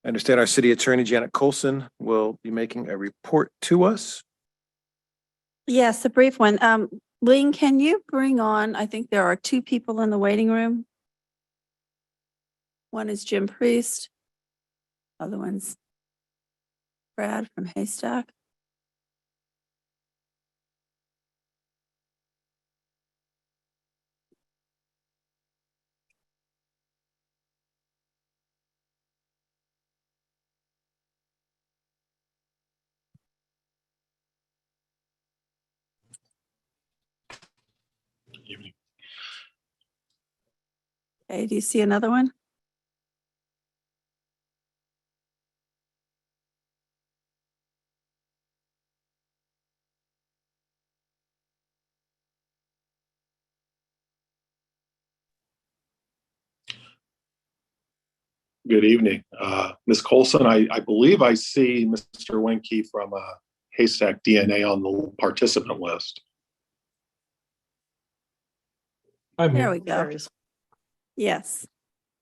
I understand our city attorney, Janet Colson, will be making a report to us. Yes, a brief one. Ling, can you bring on, I think there are two people in the waiting room. One is Jim Priest. Other one's Brad from Haystack. Evening. Okay, do you see another one? Good evening. Ms. Colson, I believe I see Mr. Wenke from Haystack DNA on the participant list. There we go. Yes,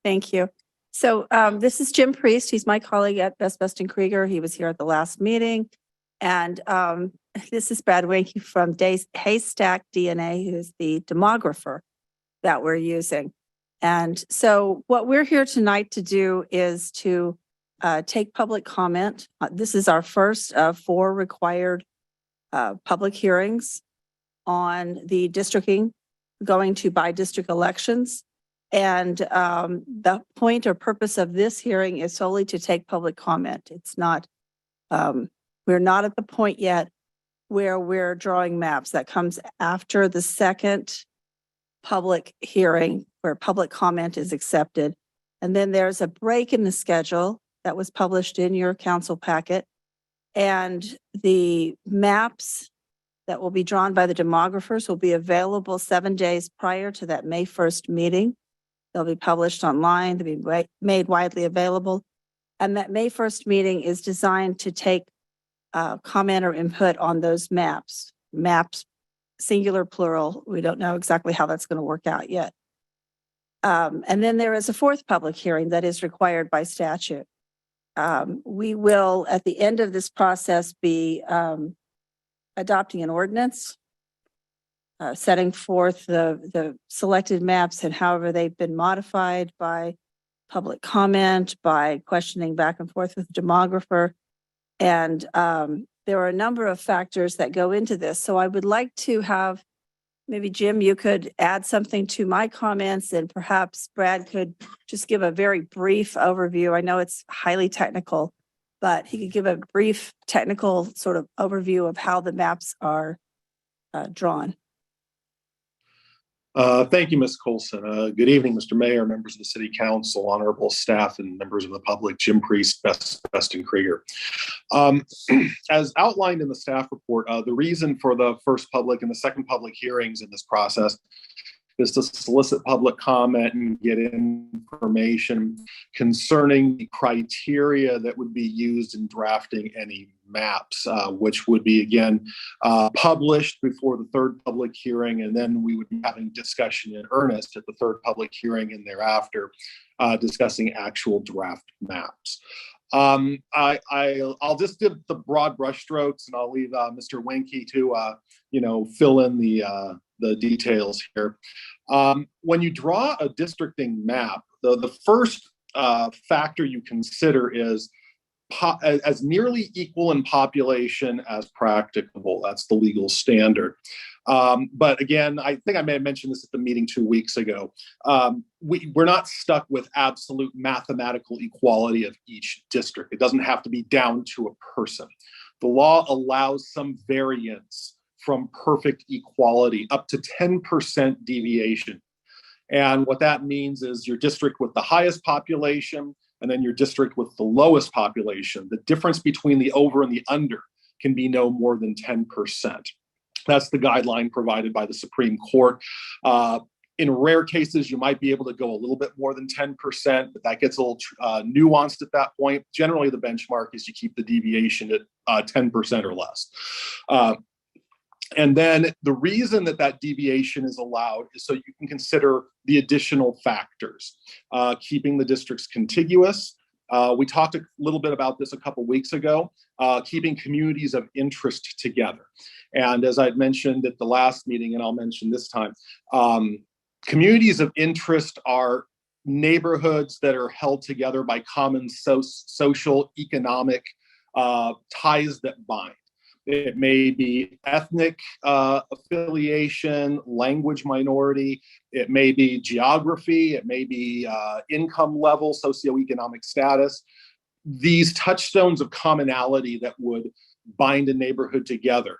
thank you. So this is Jim Priest. He's my colleague at Best and Krieger. He was here at the last meeting. And this is Brad Wenke from Haystack DNA, who's the demographer that we're using. And so what we're here tonight to do is to take public comment. This is our first of 4 required public hearings on the districting going to by-district elections. And the point or purpose of this hearing is solely to take public comment. It's not, we're not at the point yet where we're drawing maps. That comes after the second public hearing where public comment is accepted. And then there's a break in the schedule that was published in your council packet. And the maps that will be drawn by the demographers will be available 7 days prior to that May 1st meeting. They'll be published online, they'll be made widely available. And that May 1st meeting is designed to take comment or input on those maps. Maps, singular, plural. We don't know exactly how that's going to work out yet. And then there is a 4th public hearing that is required by statute. We will, at the end of this process, be adopting an ordinance, setting forth the selected maps and however they've been modified by public comment, by questioning back and forth with the demographer. And there are a number of factors that go into this. So I would like to have, maybe Jim, you could add something to my comments, and perhaps Brad could just give a very brief overview. I know it's highly technical, but he could give a brief technical sort of overview of how the maps are drawn. Thank you, Ms. Colson. Good evening, Mr. Mayor, members of the City Council, honorable staff, and members of the public. Jim Priest, Best and Krieger. As outlined in the staff report, the reason for the first public and the second public hearings in this process is to solicit public comment and get information concerning the criteria that would be used in drafting any maps, which would be, again, published before the 3rd public hearing, and then we would be having discussion in earnest at the 3rd public hearing and thereafter discussing actual draft maps. I'll just give the broad brushstrokes, and I'll leave Mr. Wenke to fill in the details here. When you draw a districting map, the first factor you consider is as nearly equal in population as practicable. That's the legal standard. But again, I think I may have mentioned this at the meeting 2 weeks ago. We're not stuck with absolute mathematical equality of each district. It doesn't have to be down to a person. The law allows some variance from perfect equality, up to 10% deviation. And what that means is your district with the highest population and then your district with the lowest population, the difference between the over and the under can be no more than 10%. That's the guideline provided by the Supreme Court. In rare cases, you might be able to go a little bit more than 10%, but that gets a little nuanced at that point. Generally, the benchmark is you keep the deviation at 10% or less. And then the reason that deviation is allowed is so you can consider the additional factors, keeping the districts contiguous, We talked a little bit about this a couple weeks ago, keeping communities of interest together. And as I'd mentioned at the last meeting, and I'll mention this time, communities of interest are neighborhoods that are held together by common social, economic ties that bind. It may be ethnic affiliation, language minority, it may be geography, it may be income level, socioeconomic status. These touchstones of commonality that would bind a neighborhood together.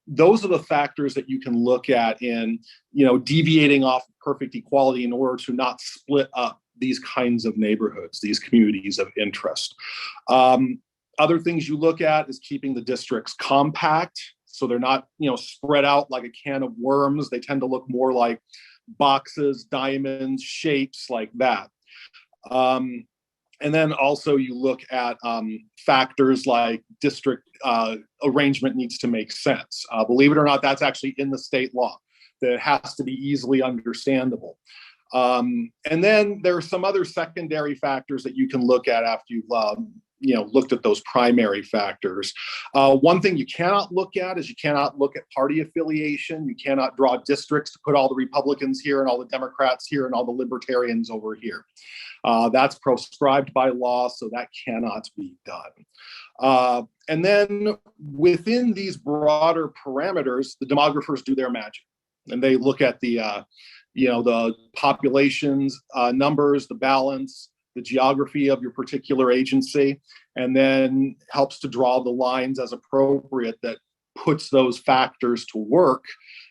Those are the factors that you can look at in, deviating off perfect equality in order to not split up these kinds of neighborhoods, these communities of interest. Other things you look at is keeping the districts compact, so they're not, spread out like a can of worms. They tend to look more like boxes, diamonds, shapes like that. And then also you look at factors like district arrangement needs to make sense. Believe it or not, that's actually in the state law, that it has to be easily understandable. And then there are some other secondary factors that you can look at after you've looked at those primary factors. One thing you cannot look at is you cannot look at party affiliation. You cannot draw districts to put all the Republicans here and all the Democrats here and all the Libertarians over here. That's proscribed by law, so that cannot be done. And then within these broader parameters, the demographers do their magic, and they look at the populations, numbers, the balance, the geography of your particular agency, and then helps to draw the lines as appropriate that puts those factors to work,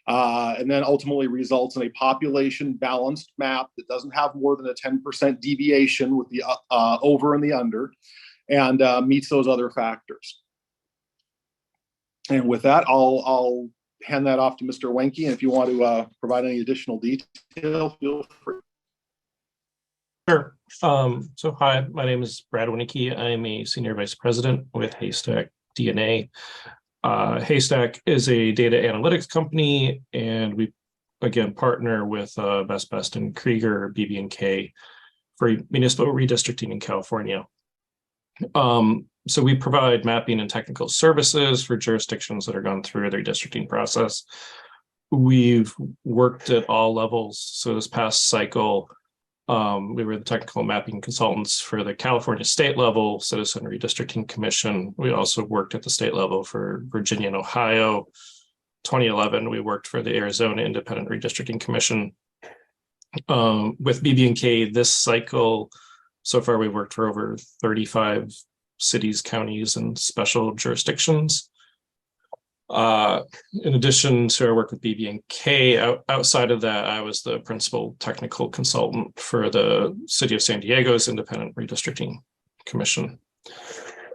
and then ultimately results in a population balanced map that doesn't have more than a 10% deviation with the over and the under, and meets those other factors. And with that, I'll hand that off to Mr. Wenke, and if you want to provide any additional detail, feel free. Sure. So hi, my name is Brad Winnicke. I'm a senior vice president with Haystack DNA. Haystack is a data analytics company, and we again partner with Best and Krieger, BB&K, for municipal redistricting in California. So we provide mapping and technical services for jurisdictions that are gone through their redistricting process. We've worked at all levels. So this past cycle, we were the technical mapping consultants for the California state level Citizen Redistricting Commission. We also worked at the state level for Virginia and Ohio. 2011, we worked for the Arizona Independent Redistricting Commission. With BB&K this cycle, so far we've worked for over 35 cities, counties, and special jurisdictions. In addition to our work with BB&K, outside of that, I was the principal technical consultant for the City of San Diego's Independent Redistricting Commission.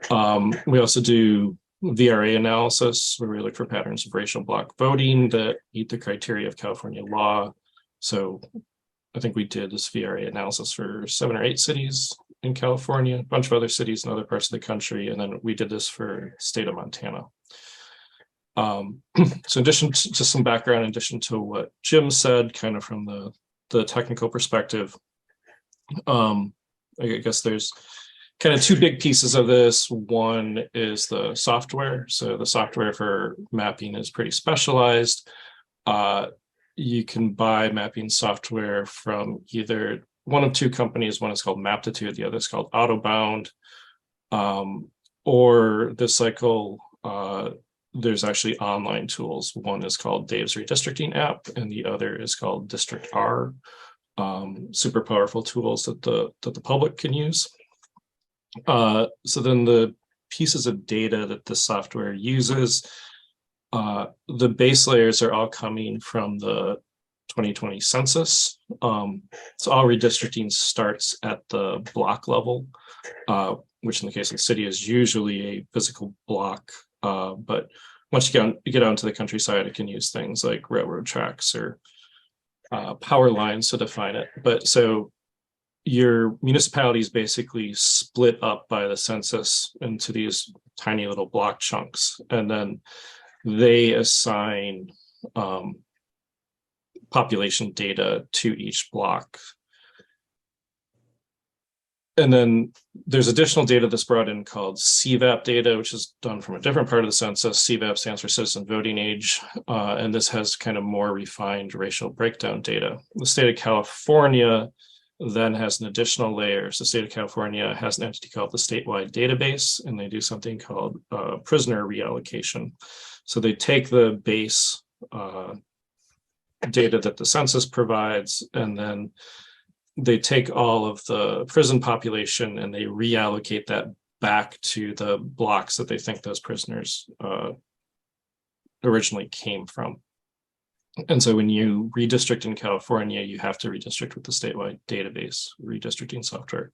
We also do VRA analysis, where we look for patterns of racial bloc voting that meet the criteria of California law. So I think we did this VRA analysis for 7 or 8 cities in California, a bunch of other cities in other parts of the country, and then we did this for the state of Montana. So in addition to some background, in addition to what Jim said, kind of from the technical perspective, I guess there's kind of 2 big pieces of this. One is the software. So the software for mapping is pretty specialized. You can buy mapping software from either one of 2 companies. One is called Maptitude, the other is called Autobound. Or this cycle, there's actually online tools. One is called Dave's Redistricting app, and the other is called District R. Super powerful tools that the public can use. So then the pieces of data that the software uses, the base layers are all coming from the 2020 census. So all redistricting starts at the block level, which in the case of the city is usually a physical block. But once you get out into the countryside, it can use things like railroad tracks or power lines to define it. But so your municipality is basically split up by the census into these tiny little block chunks, and then they assign population data to each block. And then there's additional data that's brought in called CVAP data, which is done from a different part of the census. CVAP stands for Citizen Voting Age, and this has kind of more refined racial breakdown data. The state of California then has an additional layer. So the state of California has an entity called the Statewide Database, and they do something called prisoner reallocation. So they take the base data that the census provides, and then they take all of the prison population and they reallocate that back to the blocks that they think those prisoners originally came from. And so when you redistrict in California, you have to redistrict with the statewide database redistricting software.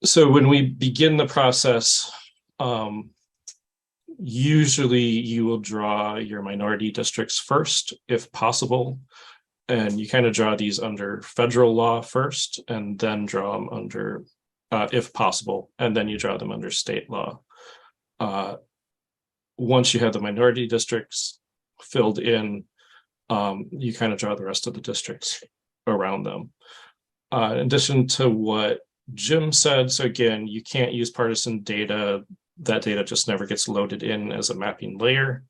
So when we begin the process, usually you will draw your minority districts first, if possible. And you kind of draw these under federal law first, and then draw them under, if possible, and then you draw them under state law. Once you have the minority districts filled in, you kind of draw the rest of the districts around them. In addition to what Jim said, so again, you can't use partisan data. That data just never gets loaded in as a mapping layer.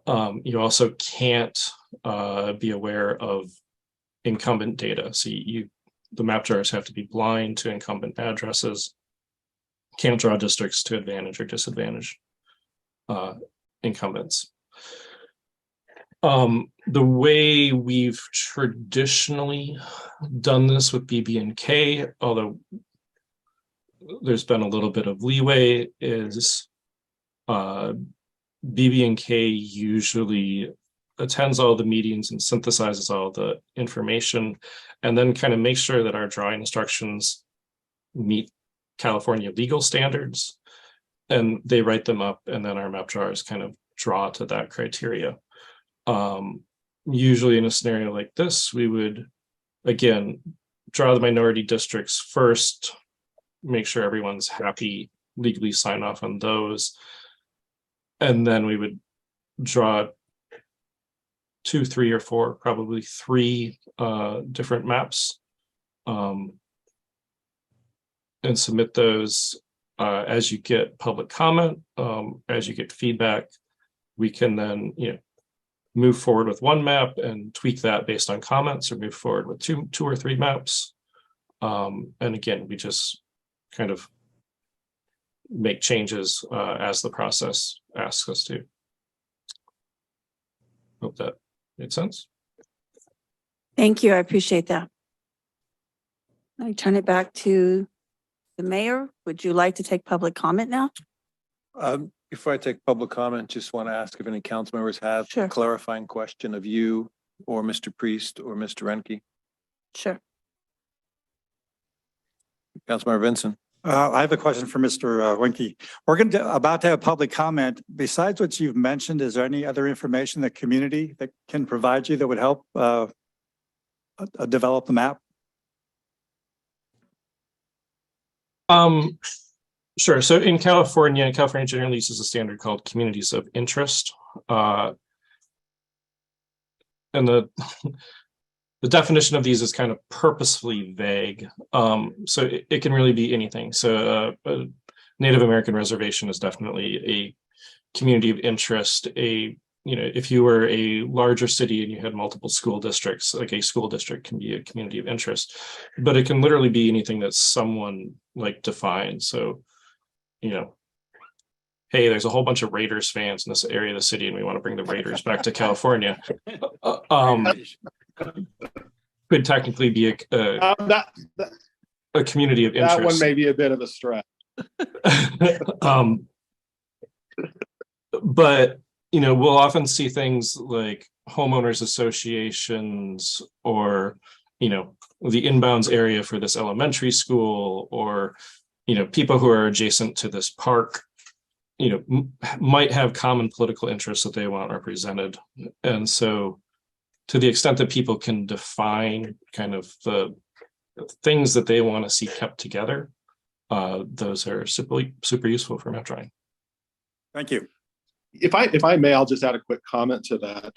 You also can't be aware of incumbent data. So the map drawers have to be blind to incumbent addresses. Can't draw districts to advantage or disadvantage incumbents. The way we've traditionally done this with BB&K, although there's been a little bit of leeway, is BB&K usually attends all the meetings and synthesizes all the information, and then kind of makes sure that our drawing instructions meet California legal standards, and they write them up, and then our map drawers kind of draw to that criteria. Usually in a scenario like this, we would, again, draw the minority districts first, make sure everyone's happy, legally sign off on those, and then we would draw 2, 3, or 4, probably 3 different maps, and submit those. As you get public comment, as you get feedback, we can then move forward with one map and tweak that based on comments, or move forward with two or 3 maps. And again, we just kind of make changes as the process asks us to. Hope that made sense. Thank you. I appreciate that. I turn it back to the mayor. Would you like to take public comment now? Before I take public comment, just want to ask if any council members have Sure. a clarifying question of you or Mr. Priest or Mr. Renke. Sure. Councilmember Vincent. I have a question for Mr. Winke. We're about to have public comment. Besides what you've mentioned, is there any other information the community that can provide you that would help develop the map? Sure. So in California generally uses a standard called communities of interest. And the definition of these is kind of purposefully vague. So it can really be anything. So a Native American reservation is definitely a community of interest. If you were a larger city and you had multiple school districts, like a school district can be a community of interest, but it can literally be anything that someone defines. So, hey, there's a whole bunch of Raiders fans in this area of the city, and we want to bring the Raiders back to California. Could technically be a community of interest. That one may be a bit of a stretch. But we'll often see things like homeowners associations, or the inbounds area for this elementary school, or people who are adjacent to this park, might have common political interests that they want represented. And so to the extent that people can define kind of the things that they want to see kept together, those are super useful for map drawing. Thank you. If I may, I'll just add a quick comment to that.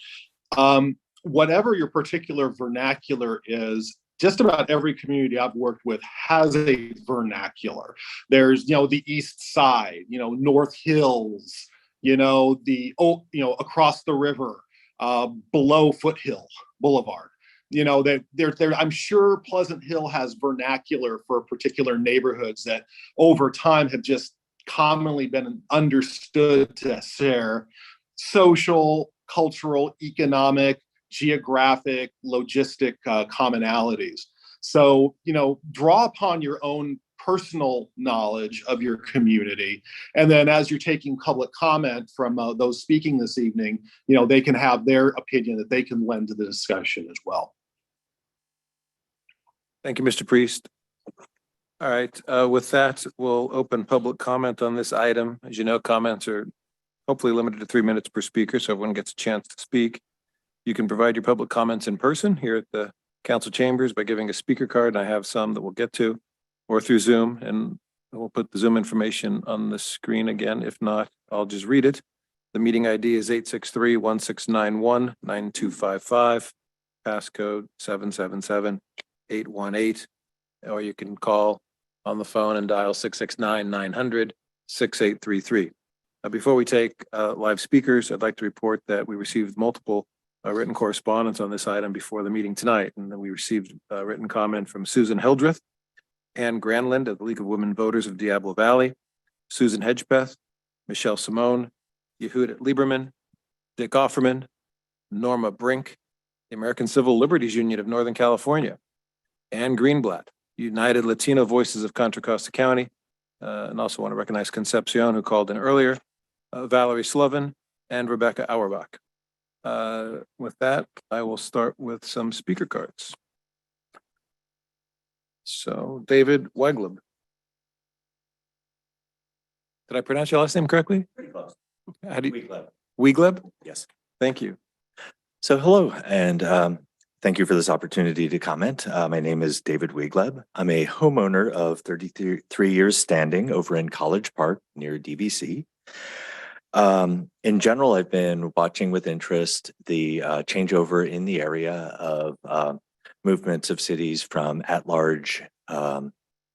Whatever your particular vernacular is, just about every community I've worked with has a vernacular. There's, the East Side, North Hills, across the river, below Foothill Boulevard. I'm sure Pleasant Hill has vernacular for particular neighborhoods that over time have just commonly been understood to share social, cultural, economic, geographic, logistic commonalities. So, draw upon your own personal knowledge of your community. And then as you're taking public comment from those speaking this evening, they can have their opinion that they can lend to the discussion as well. Thank you, Mr. Priest. All right, with that, we'll open public comment on this item. As you know, comments are hopefully limited to 3 minutes per speaker, so everyone gets a chance to speak. You can provide your public comments in person here at the council chambers by giving a speaker card, and I have some that we'll get to, or through Zoom, and we'll put the Zoom information on the screen again. If not, I'll just read it. The meeting ID is 863-1691-9255, passcode 777-818, or you can call on the phone and dial 669-900-6833. Before we take live speakers, I'd like to report that we received multiple written correspondence on this item before the meeting tonight. And then we received a written comment from Susan Hildreth, Ann Granlund of the League of Women Voters of Diablo Valley, Susan Hedgepeth, Michelle Simone, Yehuda Lieberman, Dick Offerman, Norma Brink, the American Civil Liberties Union of Northern California, Ann Greenblatt, United Latino Voices of Contra Costa County, and also want to recognize Concepcion, who called in earlier, Valerie Slovin, and Rebecca Auerbach. With that, I will start with some speaker cards. So, David Wegleb. Did I pronounce your last name correctly? Pretty close. How do you? Wegleb. Wegleb? Yes. Thank you. So hello, and thank you for this opportunity to comment. My name is David Wegleb. I'm a homeowner of 33 years standing over in College Park near DVC. In general, I've been watching with interest the changeover in the area of movements of cities from at-large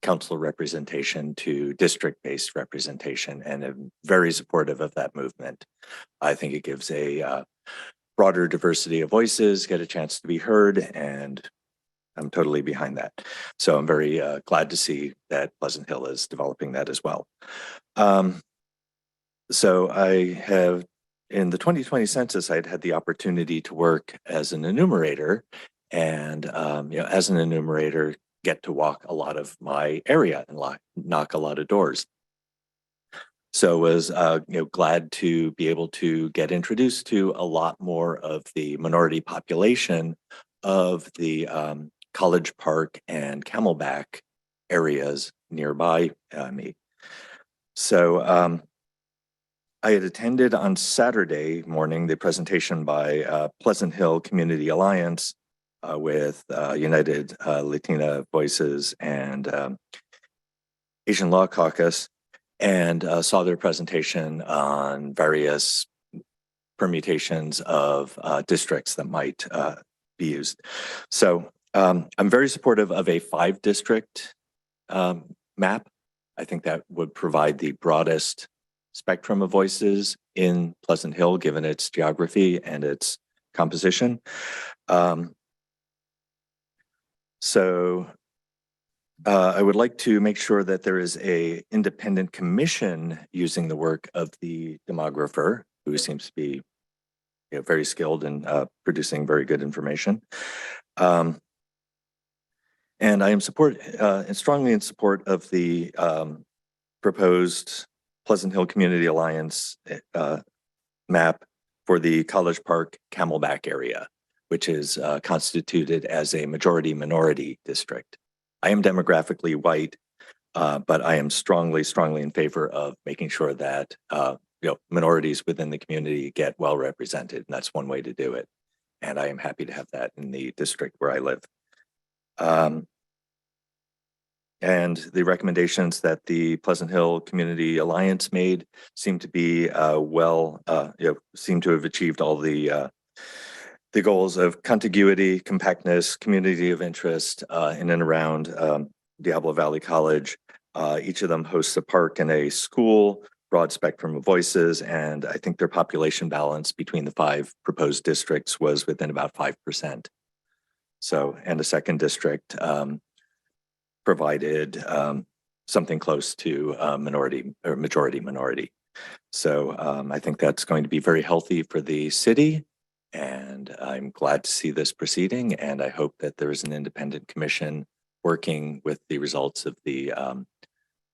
council representation to district-based representation, and I'm very supportive of that movement. I think it gives a broader diversity of voices, get a chance to be heard, and I'm totally behind that. So I'm very glad to see that Pleasant Hill is developing that as well. So I have, in the 2020 census, I'd had the opportunity to work as an enumerator, and as an enumerator, get to walk a lot of my area and knock a lot of doors. So was glad to be able to get introduced to a lot more of the minority population of the College Park and Camelback areas nearby me. So I had attended on Saturday morning the presentation by Pleasant Hill Community Alliance with United Latina Voices and Asian Law Caucus, and saw their presentation on various permutations of districts that might be used. So I'm very supportive of a 5-district map. I think that would provide the broadest spectrum of voices in Pleasant Hill, given its geography and its composition. I would like to make sure that there is an independent commission using the work of the demographer, who seems to be very skilled in producing very good information. And I am strongly in support of the proposed Pleasant Hill Community Alliance map for the College Park Camelback area, which is constituted as a majority-minority district. I am demographically white, but I am strongly in favor of making sure that minorities within the community get well represented, and that's one way to do it. And I am happy to have that in the district where I live. And the recommendations that the Pleasant Hill Community Alliance made seem to be seem to have achieved all the the goals of contiguity, compactness, community of interest in and around Diablo Valley College. Each of them hosts a park and a school, broad spectrum of voices, and I think their population balance between the 5 proposed districts was within about 5%. So, and a second district provided something close to minority or majority minority. So I think that's going to be very healthy for the city, and I'm glad to see this proceeding, and I hope that there is an independent commission working with the results of the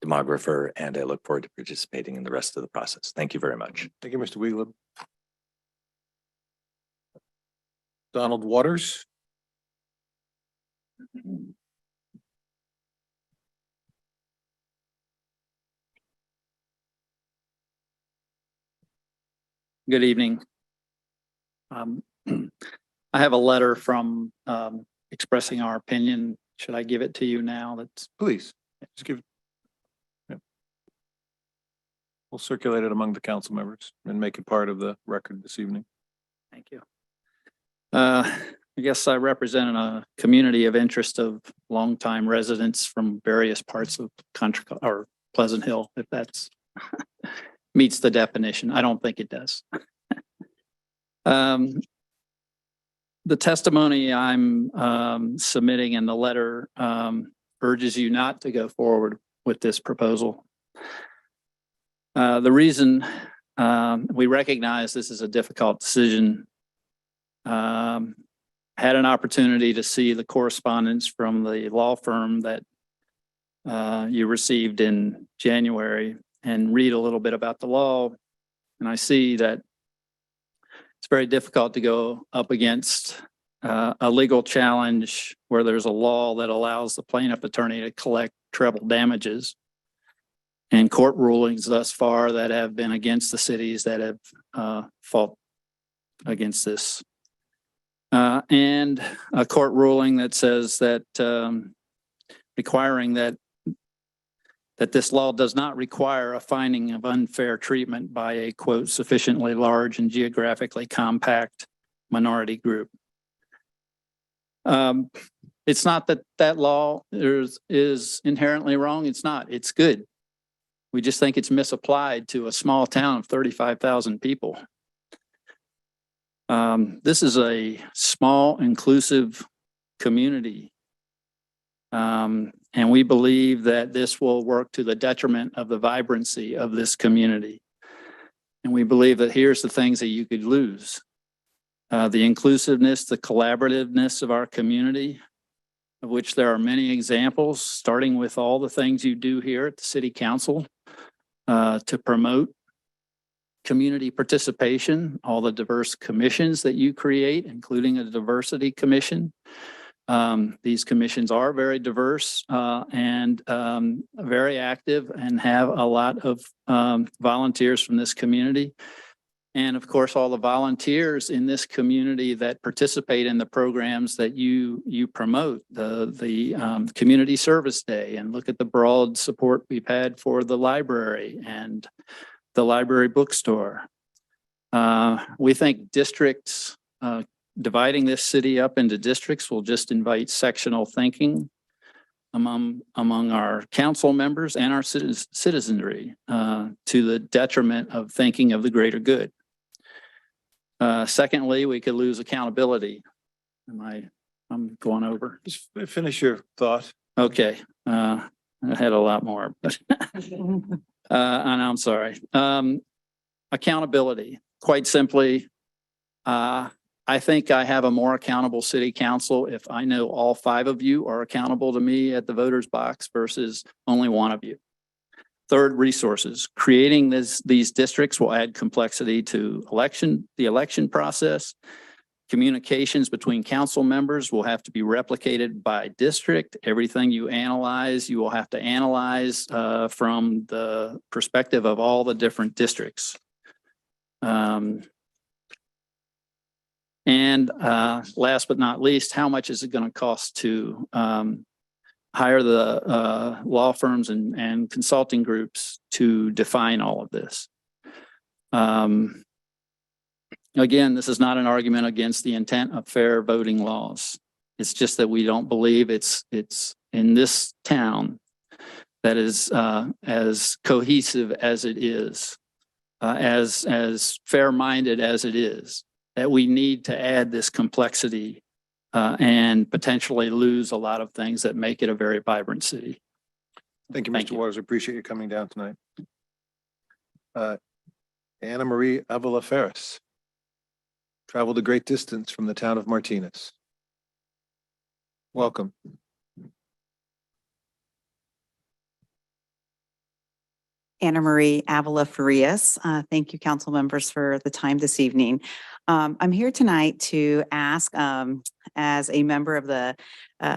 demographer, and I look forward to participating in the rest of the process. Thank you very much. Thank you, Mr. Weigland. Donald Waters. Good evening. I have a letter from expressing our opinion. Should I give it to you now? That's Please, just give. Yeah. We'll circulate it among the council members and make it part of the record this evening. Thank you. I guess I represent a community of interest of longtime residents from various parts of country or Pleasant Hill, if that's meets the definition. I don't think it does. The testimony I'm submitting in the letter urges you not to go forward with this proposal. The reason we recognize this is a difficult decision. Had an opportunity to see the correspondence from the law firm that you received in January and read a little bit about the law. And I see that it's very difficult to go up against a legal challenge where there's a law that allows the plaintiff attorney to collect treble damages, and court rulings thus far that have been against the cities that have fought against this. And a court ruling that says that requiring that this law does not require a finding of unfair treatment by a, quote, sufficiently large and geographically compact minority group. It's not that that law is inherently wrong. It's not. It's good. We just think it's misapplied to a small town of 35,000 people. This is a small, inclusive community. And we believe that this will work to the detriment of the vibrancy of this community. And we believe that here's the things that you could lose. The inclusiveness, the collaborativeness of our community, of which there are many examples, starting with all the things you do here at the City Council to promote community participation, all the diverse commissions that you create, including a diversity commission. These commissions are very diverse and very active and have a lot of volunteers from this community. And of course, all the volunteers in this community that participate in the programs that you promote, the Community Service Day, and look at the broad support we've had for the library and the library bookstore. We think districts, dividing this city up into districts will just invite sectional thinking among our council members and our citizenry to the detriment of thinking of the greater good. Secondly, we could lose accountability. I'm going over. Just finish your thought. Okay. I had a lot more, but and I'm sorry. Accountability. Quite simply, I think I have a more accountable city council if I know all 5 of you are accountable to me at the voter's box versus only one of you. Third, resources. Creating these districts will add complexity to the election process. Communications between council members will have to be replicated by district. Everything you analyze, you will have to analyze from the perspective of all the different districts. And last but not least, how much is it going to cost to hire the law firms and consulting groups to define all of this? Again, this is not an argument against the intent of fair voting laws. It's just that we don't believe it's in this town that is as cohesive as it is, as fair-minded as it is, that we need to add this complexity and potentially lose a lot of things that make it a very vibrant city. Thank you, Thank Mr. you. Waters. Appreciate you coming down tonight. Anna Marie Avila Ferris traveled a great distance from the town of Martinez. Welcome. Anna Marie Avila Farias. Thank you, council members, for the time this evening. I'm here tonight to ask, as a member of the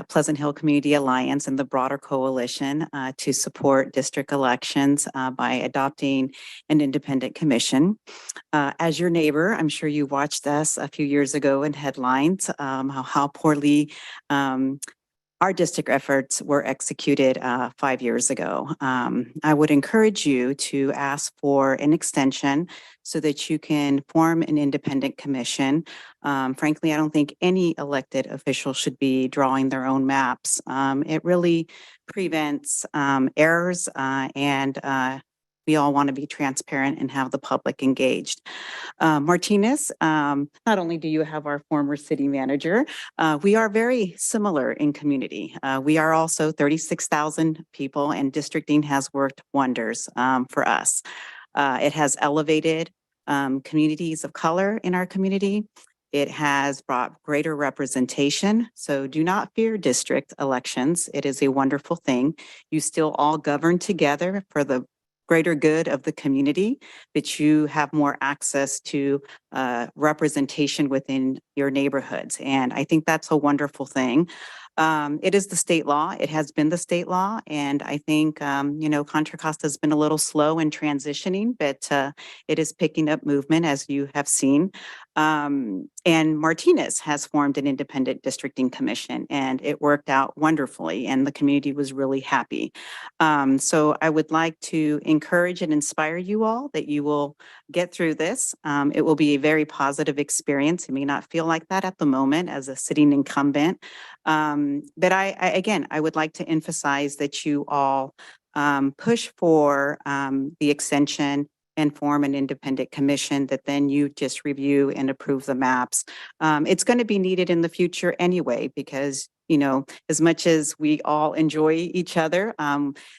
Pleasant Hill Community Alliance and the broader coalition, to support district elections by adopting an independent commission. As your neighbor, I'm sure you watched us a few years ago in headlines, how poorly our district efforts were executed 5 years ago. I would encourage you to ask for an extension so that you can form an independent commission. Frankly, I don't think any elected official should be drawing their own maps. It really prevents errors and we all want to be transparent and have the public engaged. Martinez, not only do you have our former city manager, we are very similar in community. We are also 36,000 people, and districting has worked wonders for us. It has elevated communities of color in our community. It has brought greater representation. So do not fear district elections. It is a wonderful thing. You still all govern together for the greater good of the community, but you have more access to representation within your neighborhoods. And I think that's a wonderful thing. It is the state law. It has been the state law. And I think, Contra Costa has been a little slow in transitioning, but it is picking up movement, as you have seen. And Martinez has formed an independent districting commission, and it worked out wonderfully, and the community was really happy. So I would like to encourage and inspire you all that you will get through this. It will be a very positive experience. It may not feel like that at the moment as a sitting incumbent. But I would like to emphasize that you all push for the extension and form an independent commission that then you just review and approve the maps. It's going to be needed in the future anyway, because as much as we all enjoy each other,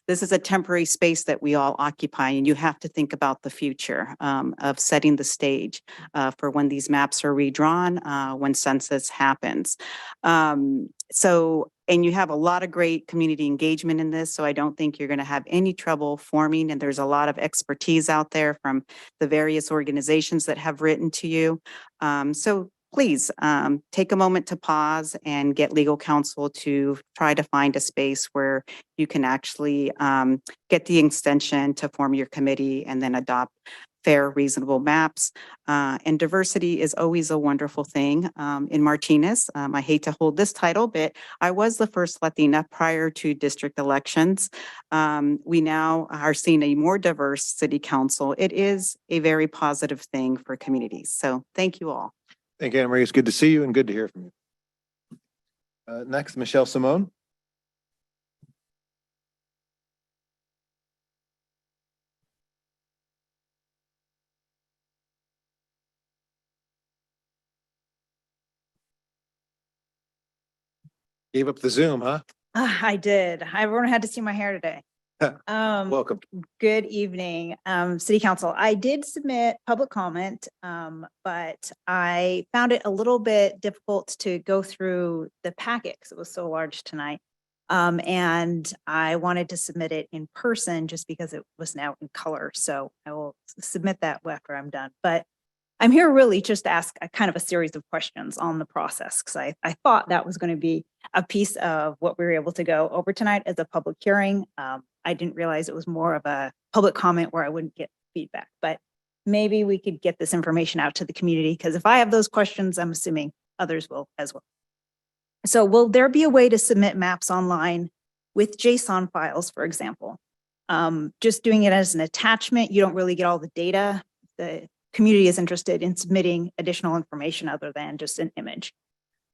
this is a temporary space that we all occupy, and you have to think about the future of setting the stage for when these maps are redrawn, when census happens. And you have a lot of great community engagement in this, so I don't think you're going to have any trouble forming, and there's a lot of expertise out there from the various organizations that have written to you. So please take a moment to pause and get legal counsel to try to find a space where you can actually get the extension to form your committee and then adopt fair, reasonable maps. And diversity is always a wonderful thing. In Martinez, I hate to hold this title, but I was the first Latina prior to district elections. We now are seeing a more diverse city council. It is a very positive thing for communities. So thank you all. Thank you, Anna Marie. It's good to see you and good to hear from you. Next, Michelle Simone. Gave up the Zoom, huh? I did. Everyone had to see my hair today. Welcome. Good evening, City Council. I did submit public comment, but I found it a little bit difficult to go through the packet because it was so large tonight. And I wanted to submit it in person just because it was now in color. So I will submit that after I'm done. But I'm here really just to ask a kind of a series of questions on the process, because I thought that was going to be a piece of what we were able to go over tonight as a public hearing. I didn't realize it was more of a public comment where I wouldn't get feedback, but maybe we could get this information out to the community, because if I have those questions, I'm assuming others will as well. So will there be a way to submit maps online with JSON files, for example? Just doing it as an attachment, you don't really get all the data. community is interested in submitting additional information other than just an image.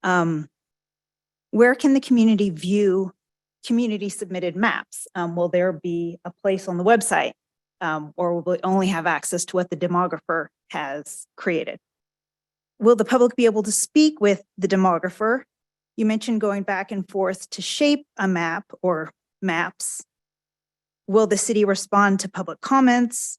Where can the community view community submitted maps? Will there be a place on the website? Or will it only have access to what the demographer has created? Will the public be able to speak with the demographer? You mentioned going back and forth to shape a map or maps. Will the city respond to public comments?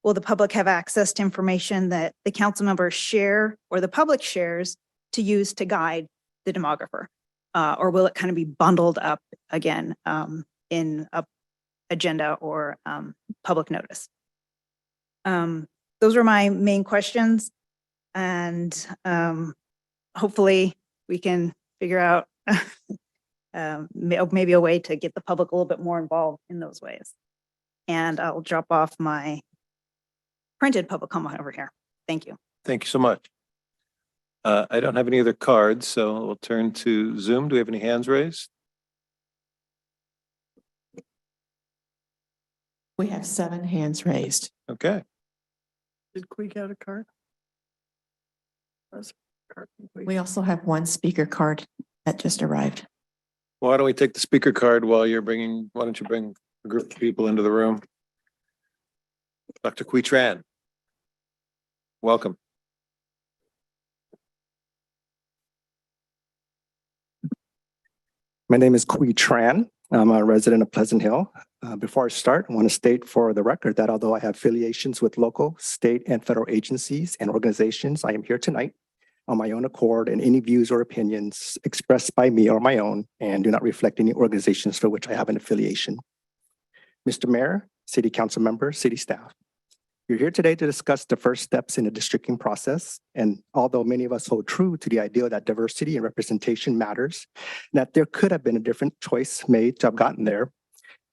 Will the public have access to information that the council members share or the public shares to use to guide the demographer? Or will it kind of be bundled up again in a agenda or public notice? Those are my main questions. And hopefully we can figure out maybe a way to get the public a little bit more involved in those ways. And I'll drop off my printed public comment over here. Thank you. Thank you so much. I don't have any other cards, so we'll turn to Zoom. Do we have any hands raised? We have 7 hands raised. Okay. Did we get a card? We also have 1 speaker card that just arrived. Why don't we take the speaker card while you're bringing, why don't you bring a group of people into the room? Dr. Quy Tran. Welcome. My name is Quy Tran. I'm a resident of Pleasant Hill. Before I start, I want to state for the record that although I have affiliations with local, state, and federal agencies and organizations, I am here tonight on my own accord, and any views or opinions expressed by me are my own and do not reflect any organizations for which I have an affiliation. Mr. Mayor, City Council members, city staff, you're here today to discuss the first steps in the districting process. And although many of us hold true to the idea that diversity and representation matters, and that there could have been a different choice made to have gotten there,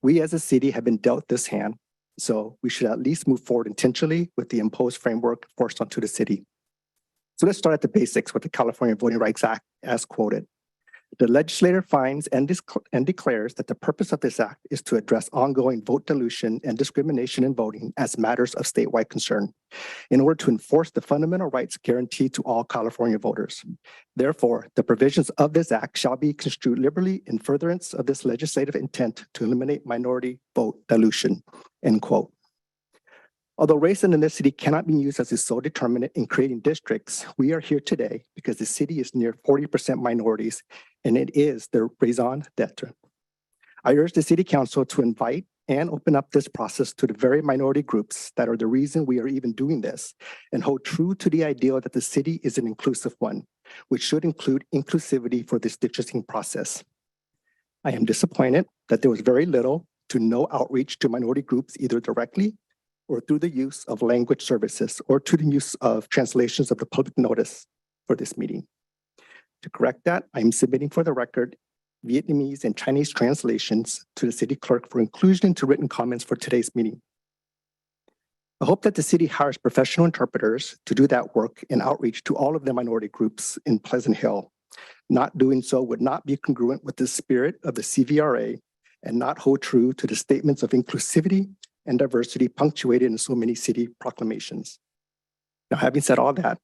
we as a city have been dealt this hand. So we should at least move forward intentionally with the imposed framework forced onto the city. So let's start at the basics with the California Voting Rights Act as quoted. The legislator finds and declares that the purpose of this act is to address ongoing vote dilution and discrimination in voting as matters of statewide concern in order to enforce the fundamental rights guaranteed to all California voters. Therefore, the provisions of this act shall be construed liberally in furtherance of this legislative intent to eliminate minority vote dilution, end quote. Although race and ethnicity cannot be used as a sole determinant in creating districts, we are here today because the city is near 40% minorities, and it is the raison d'etre. I urge the City Council to invite and open up this process to the very minority groups that are the reason we are even doing this, and hold true to the ideal that the city is an inclusive one, which should include inclusivity for this districting process. I am disappointed that there was very little to no outreach to minority groups either directly or through the use of language services or to the use of translations of the public notice for this meeting. To correct that, I am submitting for the record Vietnamese and Chinese translations to the city clerk for inclusion into written comments for today's meeting. I hope that the city hires professional interpreters to do that work and outreach to all of the minority groups in Pleasant Hill. Not doing so would not be congruent with the spirit of the CVRA and not hold true to the statements of inclusivity and diversity punctuated in so many city proclamations. Now, having said all that,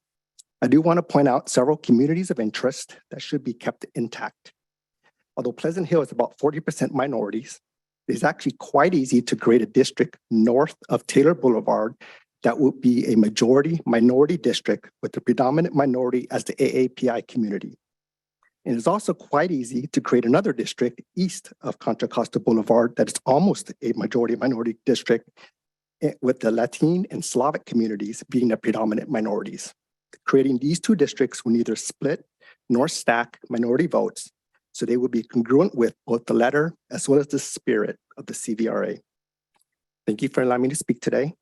I do want to point out several communities of interest that should be kept intact. Although Pleasant Hill is about 40% minorities, it is actually quite easy to create a district north of Taylor Boulevard that would be a majority minority district with the predominant minority as the AAPI community. And it's also quite easy to create another district east of Contra Costa Boulevard that is almost a majority minority district with the Latin and Slavic communities being the predominant minorities. Creating these 2 districts will neither split nor stack minority votes, so they will be congruent with both the letter as well as the spirit of the CVRA. Thank you for allowing me to speak today.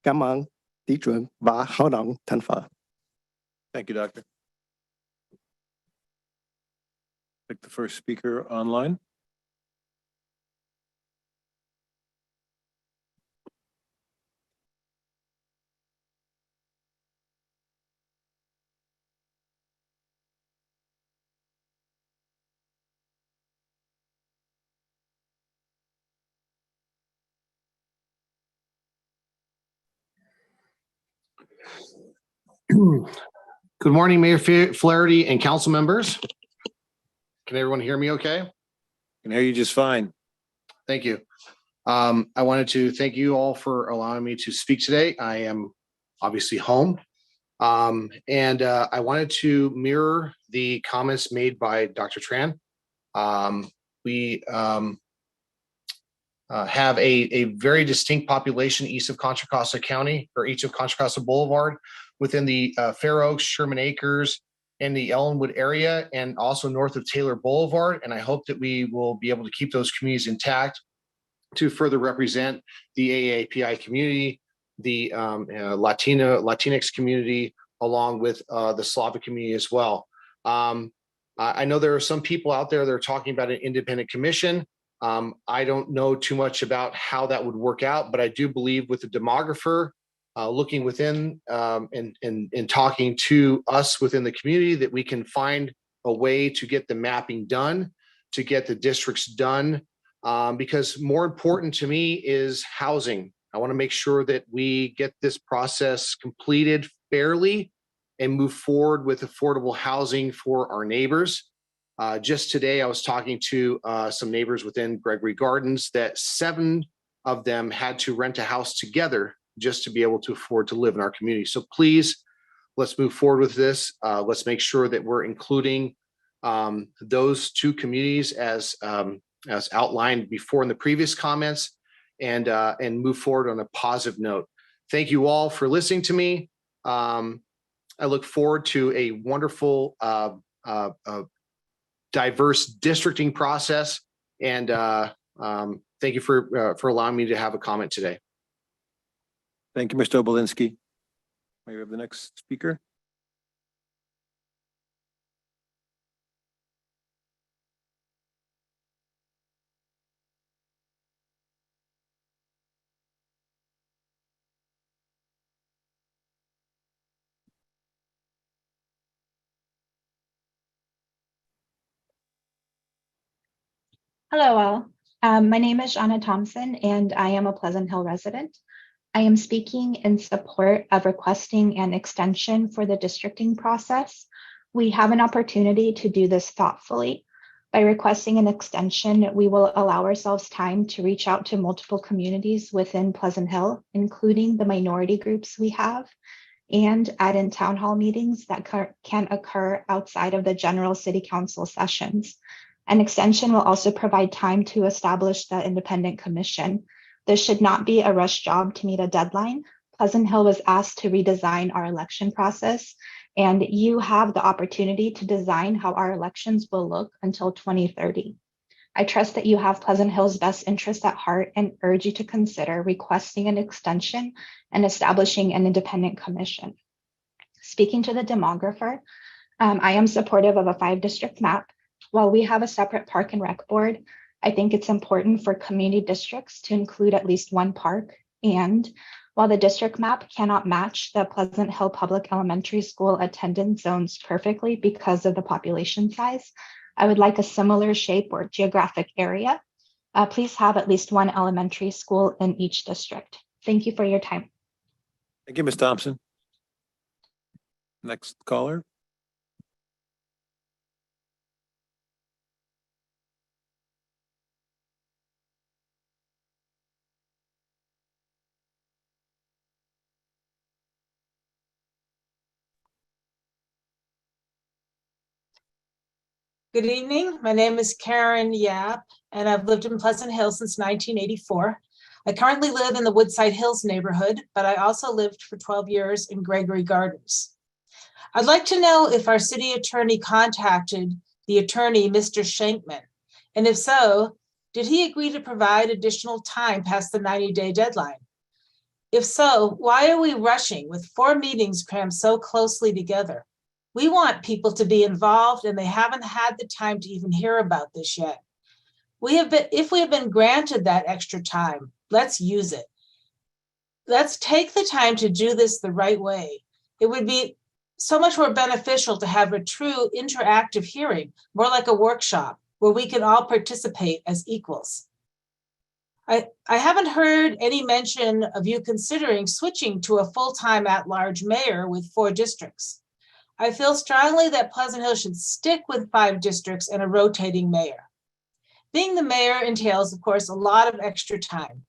Cảm ơn, Thị trưởng và Hội đồng thành phố. Thank you, Doctor. Pick the first speaker online. Good morning, Mayor Flaherty and council members. Can everyone hear me okay? Can hear you just fine. Thank you. I wanted to thank you all for allowing me to speak today. I am obviously home. I wanted to mirror the comments made by Dr. Tran. We have a very distinct population east of Contra Costa County, or east of Contra Costa Boulevard, within the Fair Oaks, Sherman Acres, and the Ellenwood area, and also north of Taylor Boulevard. And I hope that we will be able to keep those communities intact to further represent the AAPI community, the Latinx community, along with the Slavic community as well. I know there are some people out there that are talking about an independent commission. I don't know too much about how that would work out, but I do believe with the demographer looking within and talking to us within the community, that we can find a way to get the mapping done, to get the districts done, because more important to me is housing. I want to make sure that we get this process completed fairly and move forward with affordable housing for our neighbors. Just today, I was talking to some neighbors within Gregory Gardens that 7 of them had to rent a house together just to be able to afford to live in our community. So please, let's move forward with this. Let's make sure that we're including those 2 communities as outlined before in the previous comments, and move forward on a positive note. Thank you all for listening to me. I look forward to a wonderful diverse districting process, and thank you for allowing me to have a comment today. Thank you, Mr. Obolinski. May we have the next speaker? Hello all. My name is Shauna Thompson and I am a Pleasant Hill resident. I am speaking in support of requesting an extension for the districting process. We have an opportunity to do this thoughtfully. By requesting an extension, we will allow ourselves time to reach out to multiple communities within Pleasant Hill, including the minority groups we have, and add in town hall meetings that can occur outside of the general city council sessions. An extension will also provide time to establish the independent commission. This should not be a rush job to meet a deadline. Pleasant Hill was asked to redesign our election process, and you have the opportunity to design how our elections will look until 2030. I trust that you have Pleasant Hill's best interest at heart and urge you to consider requesting an extension and establishing an independent commission. Speaking to the demographer, I am supportive of a 5-district map. While we have a separate park and rec board, I think it's important for community districts to include at least 1 park. And while the district map cannot match the Pleasant Hill Public Elementary School attendance zones perfectly because of the population size, I would like a similar shape or geographic area. Please have at least 1 elementary school in each district. Thank you for your time. Thank you, Ms. Thompson. Next caller. Good evening. My name is Karen Yap, and I've lived in Pleasant Hill since 1984. I currently live in the Woodside Hills neighborhood, but I also lived for 12 years in Gregory Gardens. I'd like to know if our city attorney contacted the attorney, Mr. Shankman, and if so, did he agree to provide additional time past the 90-day deadline? If so, why are we rushing with 4 meetings crammed so closely together? We want people to be involved, and they haven't had the time to even hear about this yet. If we have been granted that extra time, let's use it. Let's take the time to do this the right way. It would be so much more beneficial to have a true interactive hearing, more like a workshop, where we can all participate as equals. I haven't heard any mention of you considering switching to a full-time at-large mayor with 4 districts. I feel strongly that Pleasant Hill should stick with 5 districts and a rotating mayor. Being the mayor entails, of course, a lot of extra time.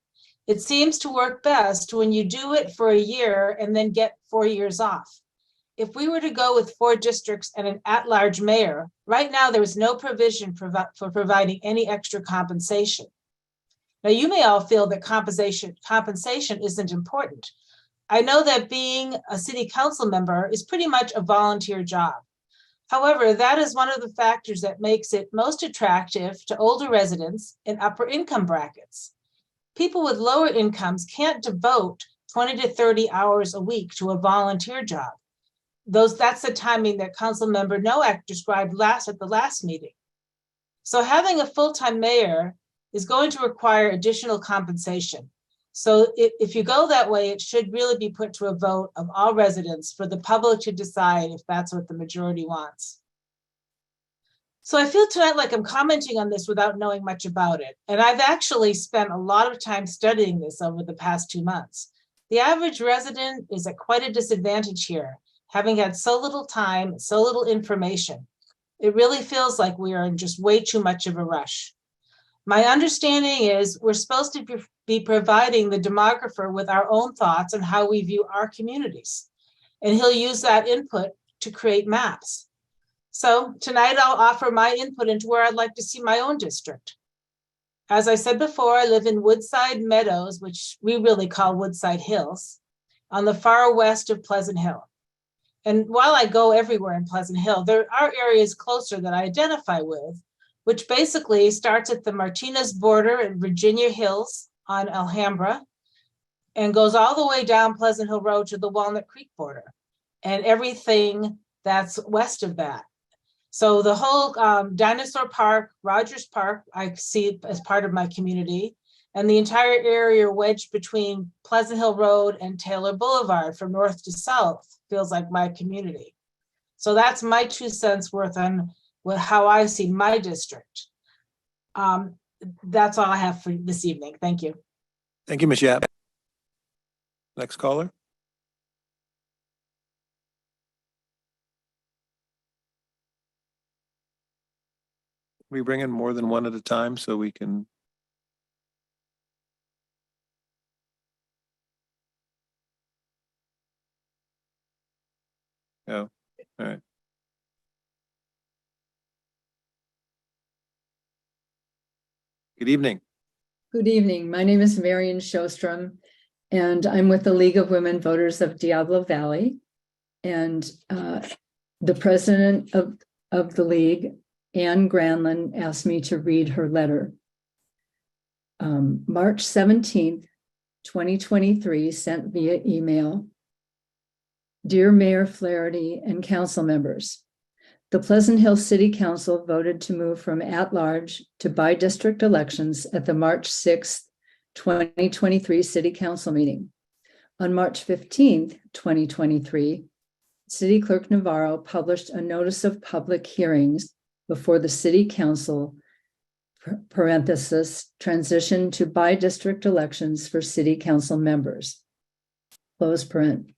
It seems to work best when you do it for a year and then get 4 years off. If we were to go with 4 districts and an at-large mayor, right now there is no provision for providing any extra compensation. Now, you may all feel that compensation isn't important. I know that being a city council member is pretty much a volunteer job. However, that is one of the factors that makes it most attractive to older residents in upper income brackets. People with lower incomes can't devote 20 to 30 hours a week to a volunteer job. That's the timing that Councilmember Noack described at the last meeting. So having a full-time mayor is going to require additional compensation. So if you go that way, it should really be put to a vote of all residents for the public to decide if that's what the majority wants. So I feel tonight like I'm commenting on this without knowing much about it. And I've actually spent a lot of time studying this over the past 2 months. The average resident is at quite a disadvantage here, having had so little time, so little information. It really feels like we are in just way too much of a rush. My understanding is we're supposed to be providing the demographer with our own thoughts on how we view our communities. And he'll use that input to create maps. So tonight I'll offer my input into where I'd like to see my own district. As I said before, I live in Woodside Meadows, which we really call Woodside Hills, on the far west of Pleasant Hill. And while I go everywhere in Pleasant Hill, there are areas closer that I identify with, which basically starts at the Martinez border at Virginia Hills on Alhambra and goes all the way down Pleasant Hill Road to the Walnut Creek border and everything that's west of that. So the whole Dinosaur Park, Rogers Park, I see as part of my community, and the entire area wedged between Pleasant Hill Road and Taylor Boulevard from north to south feels like my community. So that's my 2 cents worth on with how I see my district. That's all I have for this evening. Thank you. Thank you, Ms. Yap. Next caller. We bring in more than one at a time so we can. Oh, all right. Good evening. Good evening. My name is Marion Shostrom, and I'm with the League of Women Voters of Diablo Valley. And the president of the League, Ann Granlund, asked me to read her letter. March 17th, 2023, sent via email. Dear Mayor Flaherty and council members, the Pleasant Hill City Council voted to move from at-large to by-district elections at the March 6th, 2023 City Council meeting. On March 15th, 2023, City Clerk Navarro published a notice of public hearings before the City Council, parenthesis, transition to by-district elections for City Council members, close parent,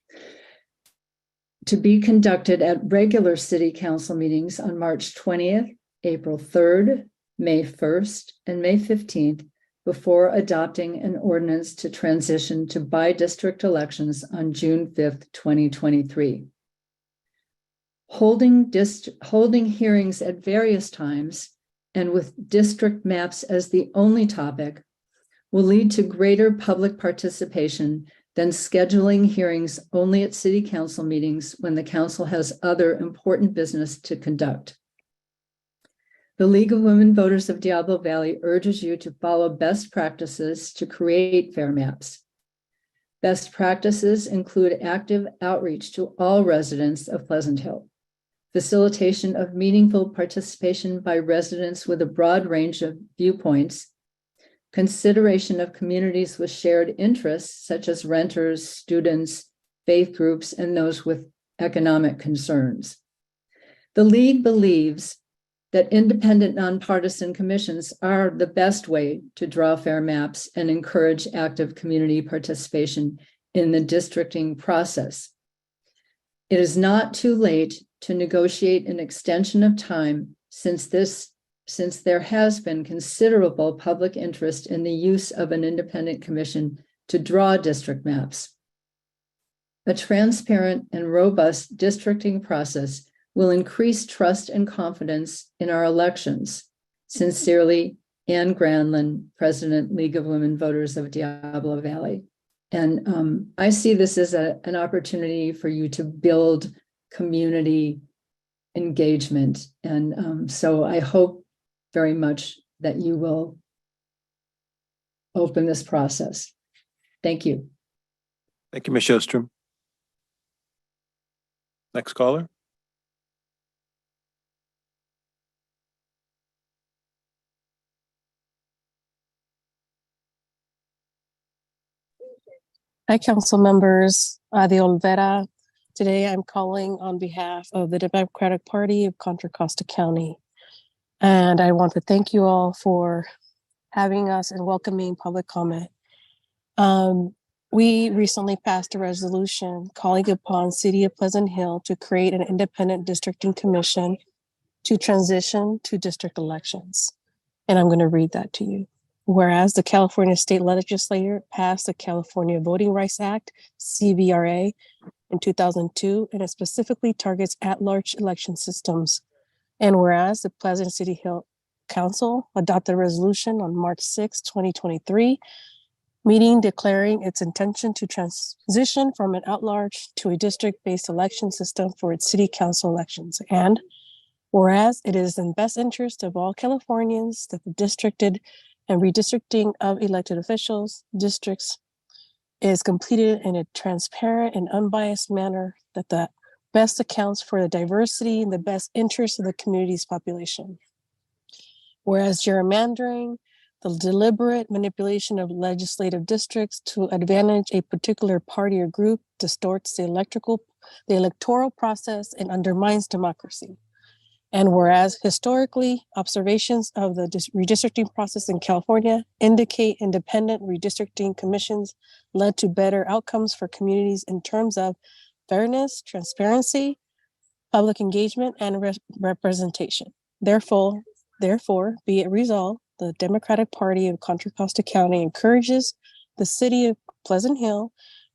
to be conducted at regular City Council meetings on March 20th, April 3rd, May 1st, and May 15th, before adopting an ordinance to transition to by-district elections on June 5th, 2023. Holding hearings at various times and with district maps as the only topic will lead to greater public participation than scheduling hearings only at City Council meetings when the council has other important business to conduct. The League of Women Voters of Diablo Valley urges you to follow best practices to create fair maps. Best practices include active outreach to all residents of Pleasant Hill, facilitation of meaningful participation by residents with a broad range of viewpoints, consideration of communities with shared interests, such as renters, students, faith groups, and those with economic concerns. The League believes that independent nonpartisan commissions are the best way to draw fair maps and encourage active community participation in the districting process. It is not too late to negotiate an extension of time since there has been considerable public interest in the use of an independent commission to draw district maps. A transparent and robust districting process will increase trust and confidence in our elections. Sincerely, Anne Granlund, President, League of Women Voters of Diablo Valley. And I see this as an opportunity for you to build community engagement. And so I hope very much that you will open this process. Thank you. Thank you, Ms. Sjostrom. Next caller. Hi, council members. Adi Olvera. Today I'm calling on behalf of the Democratic Party of Contra Costa County. And I want to thank you all for having us and welcoming public comment. We recently passed a resolution calling upon City of Pleasant Hill to create an independent districting commission to transition to district elections. And I'm going to read that to you. Whereas the California State Legislature passed the California Voting Rights Act, CVRA, in 2002, and it specifically targets at-large election systems. And whereas the Pleasant City Hill Council adopted a resolution on March 6, 2023, meeting declaring its intention to transition from an at-large to a district-based election system for its city council elections. And whereas it is in best interest of all Californians that the districted and redistricting of elected officials, districts is completed in a transparent and unbiased manner that the best accounts for the diversity and the best interest of the community's population. Whereas gerrymandering, the deliberate manipulation of legislative districts to advantage a particular party or group distorts the electoral process and undermines democracy. And whereas historically, observations of the redistricting process in California indicate independent redistricting commissions led to better outcomes for communities in terms of fairness, transparency, public engagement, and representation. Therefore, be it resolved, the Democratic Party of Contra Costa County encourages the City of Pleasant Hill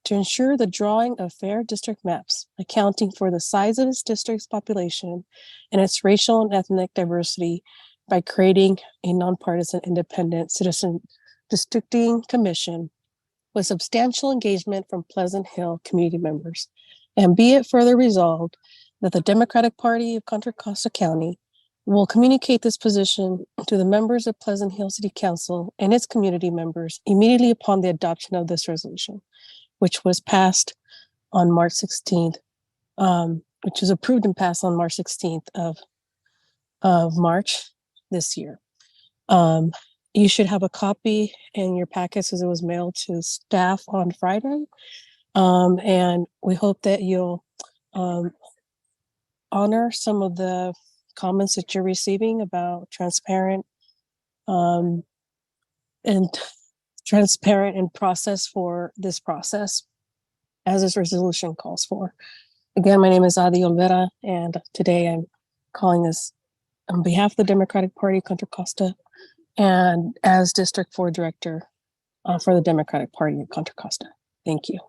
to ensure the drawing of fair district maps, accounting for the size of its district's population and its racial and ethnic diversity by creating a nonpartisan independent citizen districting commission with substantial engagement from Pleasant Hill community members. And be it further resolved that the Democratic Party of Contra Costa County will communicate this position to the members of Pleasant Hill City Council and its community members immediately upon the adoption of this resolution, which was passed on March 16th, which was approved and passed on March 16th of March this year. You should have a copy in your packets as it was mailed to staff on Friday. And we hope that you'll honor some of the comments that you're receiving about transparent and process for this process as this resolution calls for. Again, my name is Adi Olvera, and today I'm calling this on behalf of the Democratic Party Contra Costa and as District 4 Director for the Democratic Party of Contra Costa. Thank you.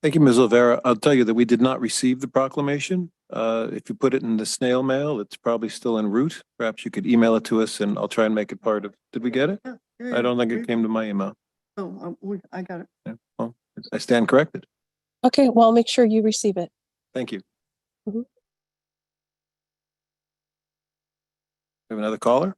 Thank you, Ms. Olvera. I'll tell you that we did not receive the proclamation. If you put it in the snail mail, it's probably still en route. Perhaps you could email it to us and I'll try and make it part of, did we get it? I don't think it came to my email. Oh, I got it. Yeah, well, I stand corrected. Okay, well, make sure you receive it. Thank you. Mhm. We have another caller?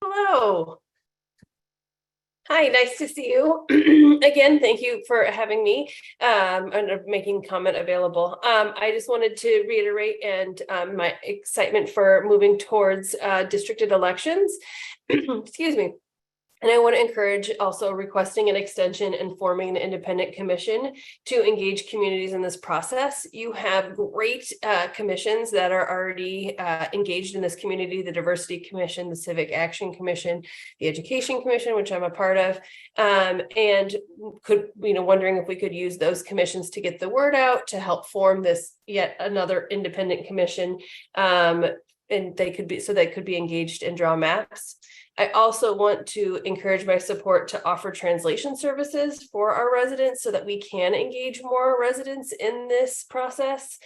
Hello. Hi, nice to see you. Again, thank you for having me and making comment available. I just wanted to reiterate and my excitement for moving towards districted elections. Excuse me. And I want to encourage also requesting an extension and forming an independent commission to engage communities in this process. You have great commissions that are already engaged in this community, the Diversity Commission, the Civic Action Commission, the Education Commission, which I'm a part of, and wondering if we could use those commissions to get the word out to help form this yet another independent commission. And they could be engaged and draw maps. I also want to encourage my support to offer translation services for our residents so that we can engage more residents in this process.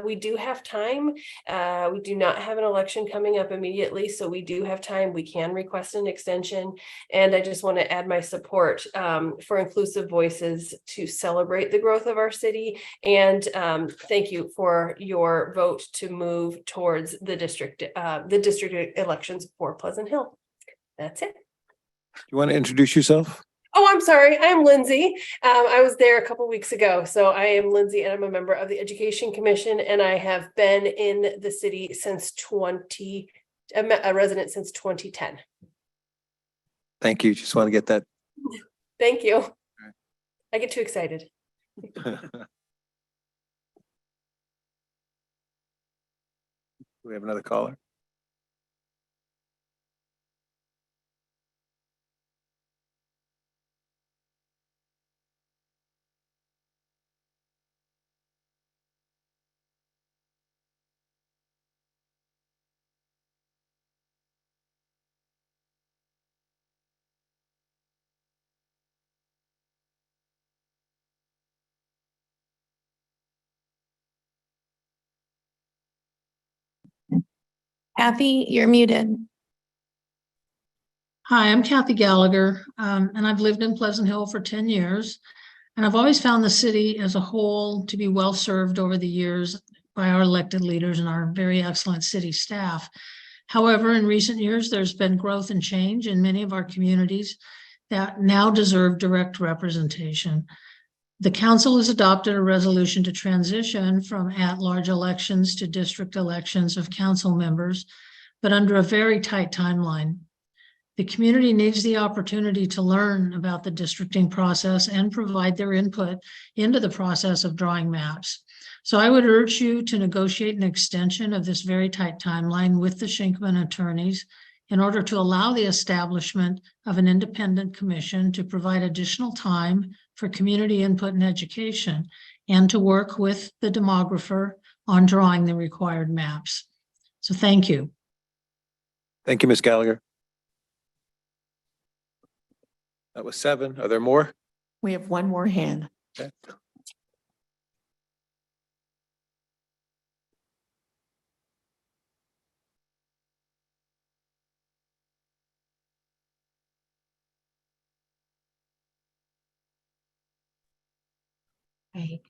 We do have time. We do not have an election coming up immediately, so we do have time. We can request an extension. And I just want to add my support for inclusive voices to celebrate the growth of our city. And thank you for your vote to move towards the district elections for Pleasant Hill. That's it. You want to introduce yourself? Oh, I'm sorry. I'm Lindsay. I was there a couple weeks ago. So I am Lindsay and I'm a member of the Education Commission, and I have been in the city since a resident since 2010. Thank you. Just want to get that. Thank you. I get too excited. We have another caller. Kathy, you're muted. Hi, I'm Kathy Gallagher, and I've lived in Pleasant Hill for 10 years. And I've always found the city as a whole to be well served over the years by our elected leaders and our very excellent city staff. However, in recent years, there's been growth and change in many of our communities that now deserve direct representation. The council has adopted a resolution to transition from at-large elections to district elections of council members, but under a very tight timeline. The community needs the opportunity to learn about the districting process and provide their input into the process of drawing maps. So I would urge you to negotiate an extension of this very tight timeline with the Shinkman attorneys in order to allow the establishment of an independent commission to provide additional time for community input and education, and to work with the demographer on drawing the required maps. So thank you. Thank you, Ms. Gallagher. That was 7. Are there more? We have one more hand. Okay. Hey.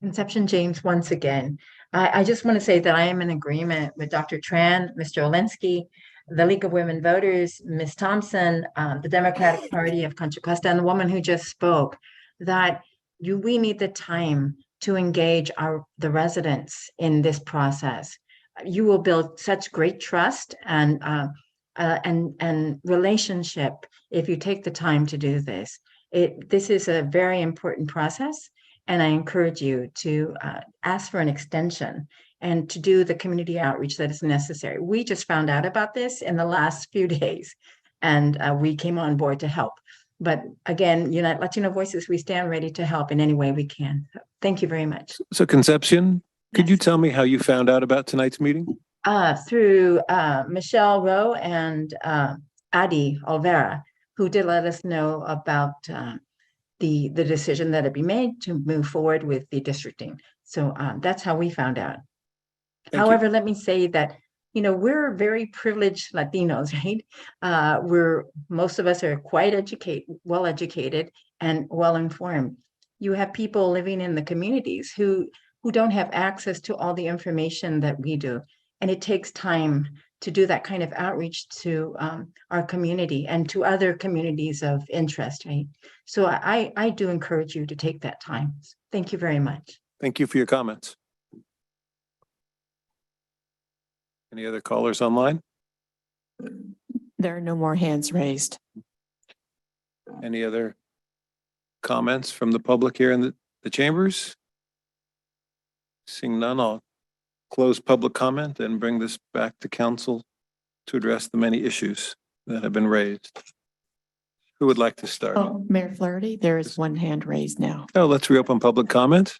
Conception James once again. I just want to say that I am in agreement with Dr. Tran, Mr. Olinsky, the League of Women Voters, Ms. Thompson, the Democratic Party of Contra Costa, and the woman who just spoke, that we need the time to engage the residents in this process. You will build such great trust and relationship if you take the time to do this. This is a very important process, and I encourage you to ask for an extension and to do the community outreach that is necessary. We just found out about this in the last few days, and we came on board to help. But again, United Latino Voices, we stand ready to help in any way we can. So thank you very much. So Concepcion, could you tell me how you found out about tonight's meeting? Through Michelle Rowe and Adi Olvera, who did let us know about the decision that had been made to move forward with the districting. So that's how we found out. However, let me say that, we're very privileged Latinos, right? Most of us are quite well educated and well informed. You have people living in the communities who don't have access to all the information that we do. And it takes time to do that kind of outreach to our community and to other communities of interest, right? So I do encourage you to take that time. Thank you very much. Thank you for your comments. Any other callers online? There are no more hands raised. Any other comments from the public here in the chambers? Seeing none, I'll close public comment and bring this back to council to address the many issues that have been raised. Who would like to start? Oh, Mayor Flaherty, there is one hand raised now. Oh, let's reopen public comment.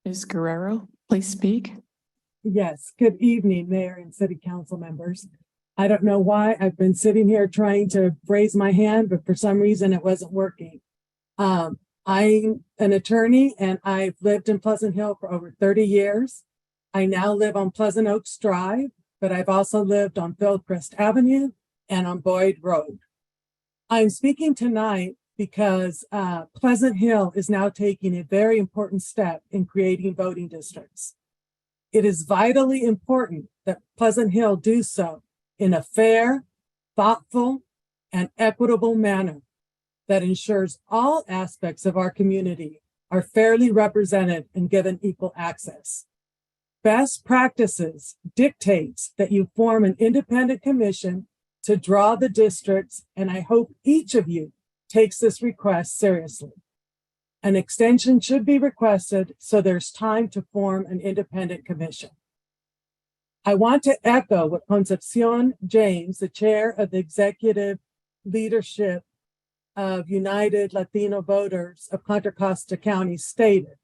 Ms. Guerrero, please speak. Yes, good evening, Mayor and City Council members. I don't know why I've been sitting here trying to raise my hand, but for some reason it wasn't working. I'm an attorney and I've lived in Pleasant Hill for over 30 years. I now live on Pleasant Oaks Drive, but I've also lived on Fieldcrest Avenue and on Boyd Road. I'm speaking tonight because Pleasant Hill is now taking a very important step in creating voting districts. It is vitally important that Pleasant Hill do so in a fair, thoughtful, and equitable manner that ensures all aspects of our community are fairly represented and given equal access. Best practices dictates that you form an independent commission to draw the districts, and I hope each of you takes this request seriously. An extension should be requested so there's time to form an independent commission. I want to echo what Concepcion James, the chair of the executive leadership of United Latino Voters of Contra Costa County, stated,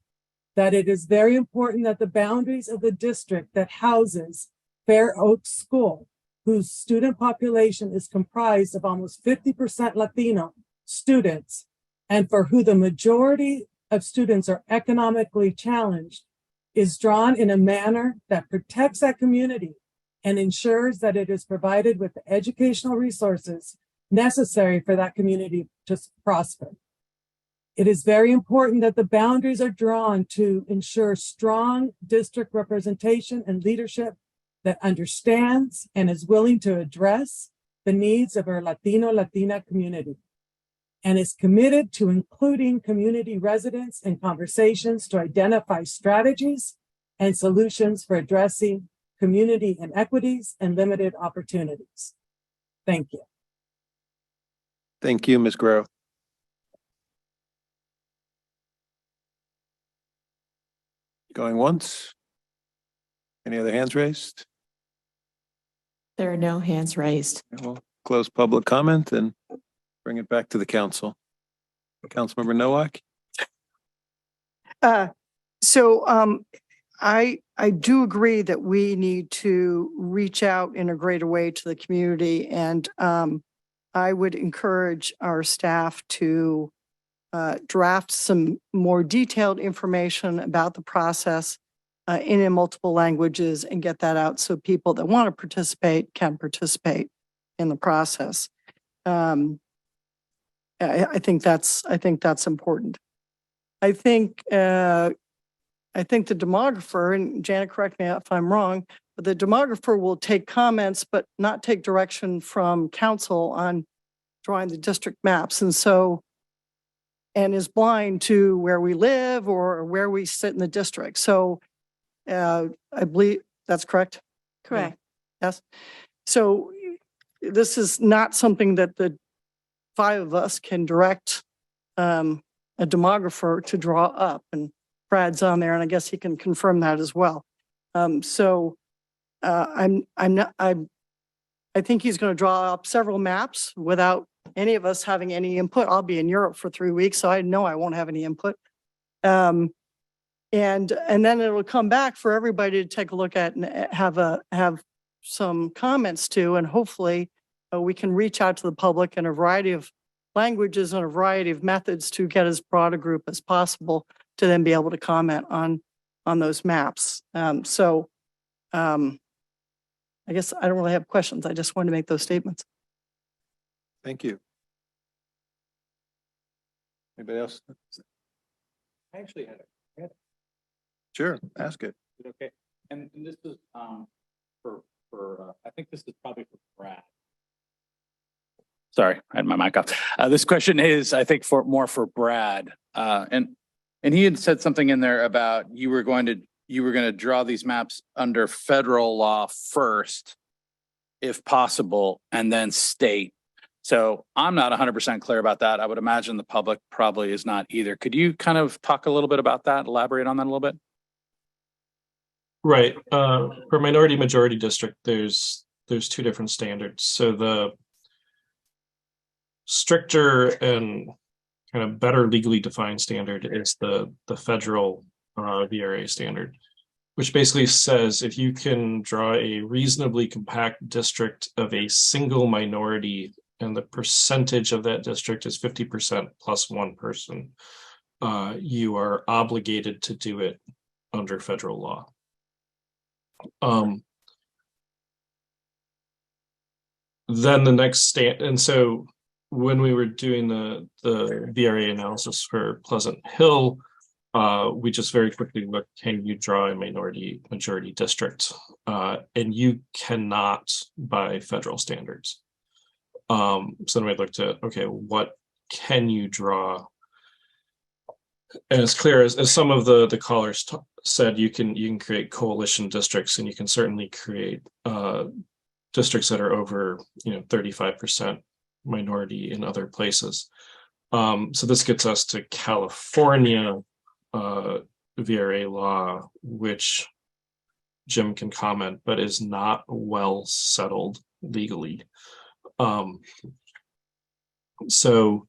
that it is very important that the boundaries of the district that houses Fair Oaks School, whose student population is comprised of almost 50% Latino students, and for who the majority of students are economically challenged, is drawn in a manner that protects that community and ensures that it is provided with the educational resources necessary for that community to prosper. It is very important that the boundaries are drawn to ensure strong district representation and leadership that understands and is willing to address the needs of our Latina community, and is committed to including community residents in conversations to identify strategies and solutions for addressing community inequities and limited opportunities. Thank you. Thank you, Ms. Guerrero. Going once. Any other hands raised? There are no hands raised. We'll close public comment and bring it back to the council. Councilmember Nowak. I do agree that we need to reach out in a greater way to the community, and I would encourage our staff to draft some more detailed information about the process in multiple languages and get that out so people that want to participate can participate in the process. I think that's important. I think the demographer, and Janet, correct me if I'm wrong, but the demographer will take comments but not take direction from council on drawing the district maps, and is blind to where we live or where we sit in the district. So I believe that's correct. Correct. Yes. So this is not something that the five of us can direct a demographer to draw up, and Brad's on there, and I guess he can confirm that as well. I think he's going to draw up several maps without any of us having any input. I'll be in Europe for 3 weeks, so I know I won't have any input. And then it'll come back for everybody to take a look at and have some comments to, and hopefully we can reach out to the public in a variety of languages and a variety of methods to get as broad a group as possible to then be able to comment on those maps. I guess I don't really have questions. I just wanted to make those statements. Thank you. Anybody else? I actually had it. Sure, ask it. Okay. And this is I think this is probably for Brad. Sorry, I had my mic off. This question is, I think, more for Brad. And he had said something in there about you were going to draw these maps under federal law first, if possible, and then state. So I'm not 100% clear about that. I would imagine the public probably is not either. Could you kind of talk a little bit about that, elaborate on that a little bit? Right. For minority majority district, there's two different standards. So the stricter and kind of better legally defined standard is the federal VRA standard, which basically says if you can draw a reasonably compact district of a single minority and the percentage of that district is 50% plus one person, you are obligated to do it under federal law. Then the next and so when we were doing the VRA analysis for Pleasant Hill, we just very quickly looked, can you draw a minority majority district? And you cannot by federal standards. So then we looked at, okay, what can you draw? And it's clear, as some of the callers said, you can create coalition districts, and you can certainly create districts that are over 35% minority in other places. So this gets us to California VRA law, which Jim can comment, but is not well settled legally. So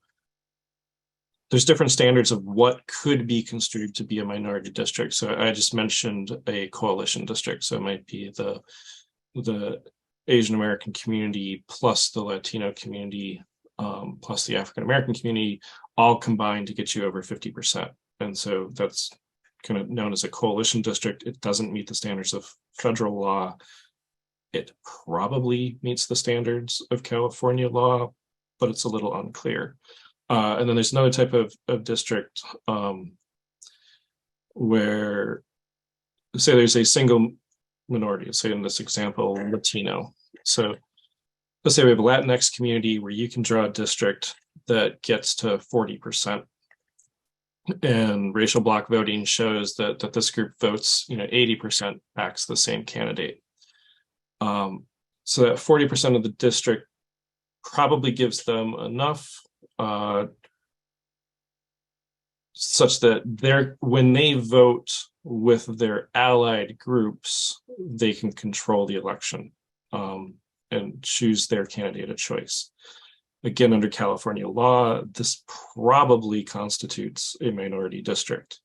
there's different standards of what could be construed to be a minority district. So I just mentioned a coalition district. So it might be the Asian American community plus the Latino community plus the African American community, all combined to get you over 50%. And so that's kind of known as a coalition district. It doesn't meet the standards of federal law. It probably meets the standards of California law, but it's a little unclear. And then there's another type of district where, say there's a single minority, say in this example, Latino. So let's say we have a Latinx community where you can draw a district that gets to 40%. And racial block voting shows that this group votes, 80% backs the same candidate. So that 40% of the district probably gives them enough such that when they vote with their allied groups, they can control the election and choose their candidate of choice. Again, under California law, this probably constitutes a minority district,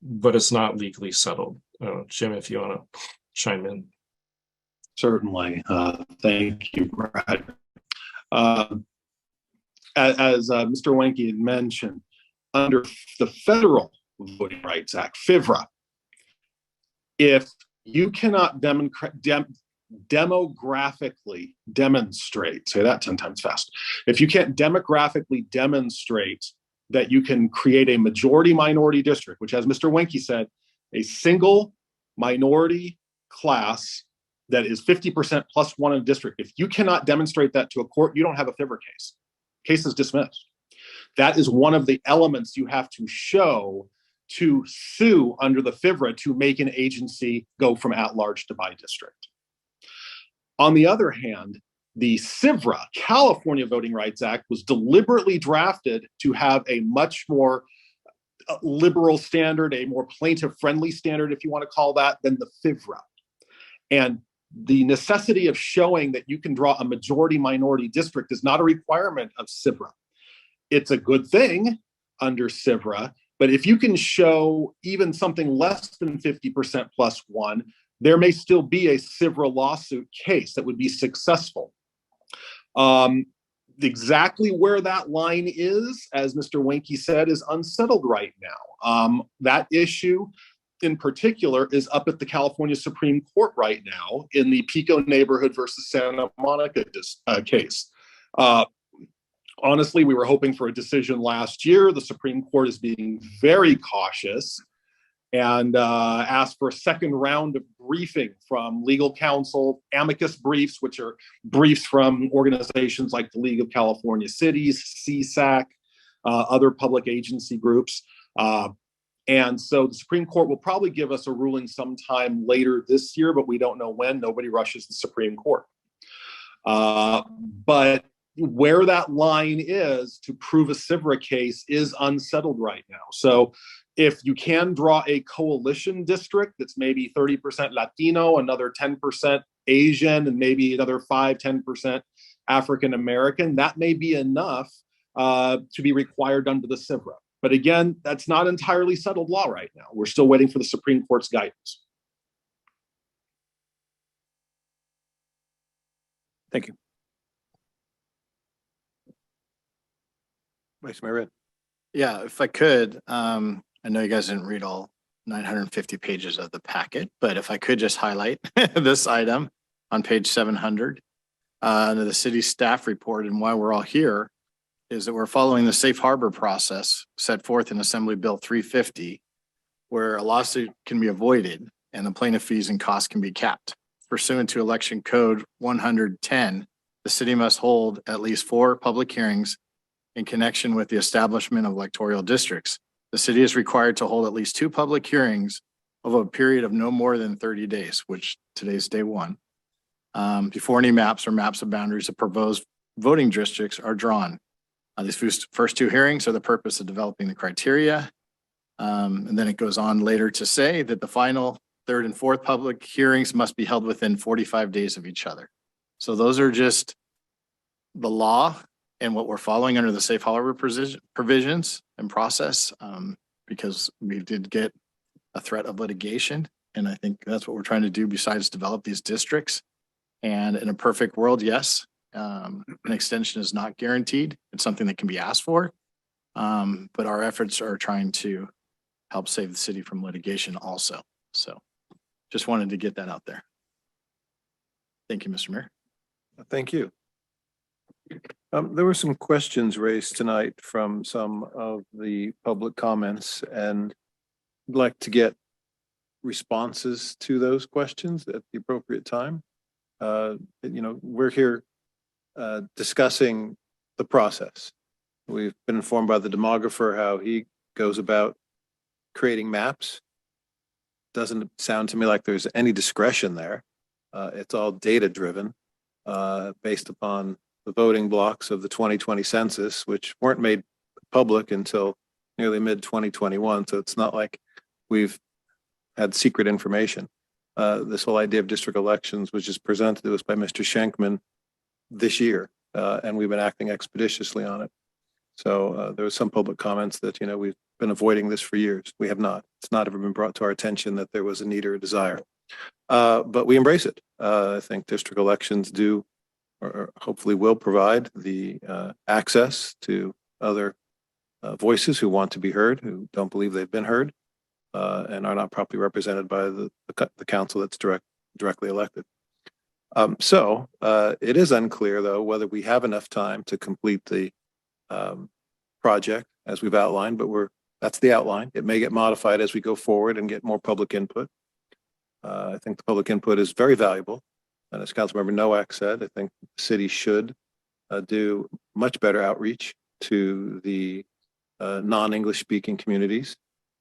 but it's not legally settled. Jim, if you want to chime in. Certainly. Thank you, Brad. As Mr. Wenke had mentioned, under the Federal Voting Rights Act, FVRA, if you cannot demographically demonstrate, say that 10 times fast, if you can't demographically demonstrate that you can create a majority minority district, which, as Mr. Wenke said, a single minority class that is 50% plus one in a district, if you cannot demonstrate that to a court, you don't have a FVRA case. Case is dismissed. That is one of the elements you have to show to sue under the FVRA to make an agency go from at-large to by district. On the other hand, the CVRA, California Voting Rights Act, was deliberately drafted to have a much more liberal standard, a more plaintiff-friendly standard, if you want to call that, than the FVRA. And the necessity of showing that you can draw a majority-minority district is not a requirement of CVRA. It's a good thing under CVRA, but if you can show even something less than 50% plus one, there may still be a CVRA lawsuit case that would be successful. Exactly where that line is, as Mr. Winky said, is unsettled right now. That issue in particular is up at the California Supreme Court right now in the Pico neighborhood versus Santa Monica case. Honestly, we were hoping for a decision last year. The Supreme Court is being very cautious and asked for a second round of briefing from legal counsel, amicus briefs, which are briefs from organizations like the League of California Cities, CSAC, other public agency groups. And so the Supreme Court will probably give us a ruling sometime later this year, but we don't know when. Nobody rushes the Supreme Court. But where that line is to prove a SIVRA case is unsettled right now. So if you can draw a coalition district that's maybe 30% Latino, another 10% Asian, and maybe another 5-10% African American, that may be enough to be required under the SIVRA. But again, that's not entirely settled law right now. We're still waiting for the Supreme Court's guidance. Thank you. Vice Mayor Red. Yeah, if I could, I know you guys didn't read all 950 pages of the packet, but if I could just highlight this item on page 700 under the city staff report, and why we're all here is that we're following the safe harbor process set forth in Assembly Bill 350, where a lawsuit can be avoided and the plaintiff fees and costs can be capped. Pursuant to Election Code 110, the city must hold at least 4 public hearings in connection with the establishment of electoral districts. The city is required to hold at least 2 public hearings over a period of no more than 30 days, which today's day 1, before any maps or maps of boundaries of proposed voting districts are drawn. These first 2 hearings are the purpose of developing the criteria. And then it goes on later to say that the final 3rd and 4th public hearings must be held within 45 days of each other. So those are just the law and what we're following under the safe harbor provisions and process, because we did get a threat of litigation. And I think that's what we're trying to do besides develop these districts. And in a perfect world, yes, an extension is not guaranteed. It's something that can be asked for. But our efforts are trying to help save the city from litigation also. So just wanted to get that out there. Thank you, Mr. Mayor. Thank you. There were some questions raised tonight from some of the public comments, and I'd like to get responses to those questions at the appropriate time. We're here discussing the process. We've been informed by the demographer how he goes about creating maps. Doesn't sound to me like there's any discretion there. It's all data driven, based upon the voting blocks of the 2020 census, which weren't made public until nearly mid 2021. So it's not like we've had secret information. This whole idea of district elections was just presented to us by Mr. Schenkman this year, and we've been acting expeditiously on it. So there was some public comments that, we've been avoiding this for years. We have not. It's not ever been brought to our attention that there was a need or a desire. But we embrace it. I think district elections do, or hopefully will, provide the access to other voices who want to be heard, who don't believe they've been heard, and are not properly represented by the council that's directly elected. So it is unclear, though, whether we have enough time to complete the project as we've outlined, but that's the outline. It may get modified as we go forward and get more public input. I think the public input is very valuable. And as Councilmember Nowak said, I think the city should do much better outreach to the non-English speaking communities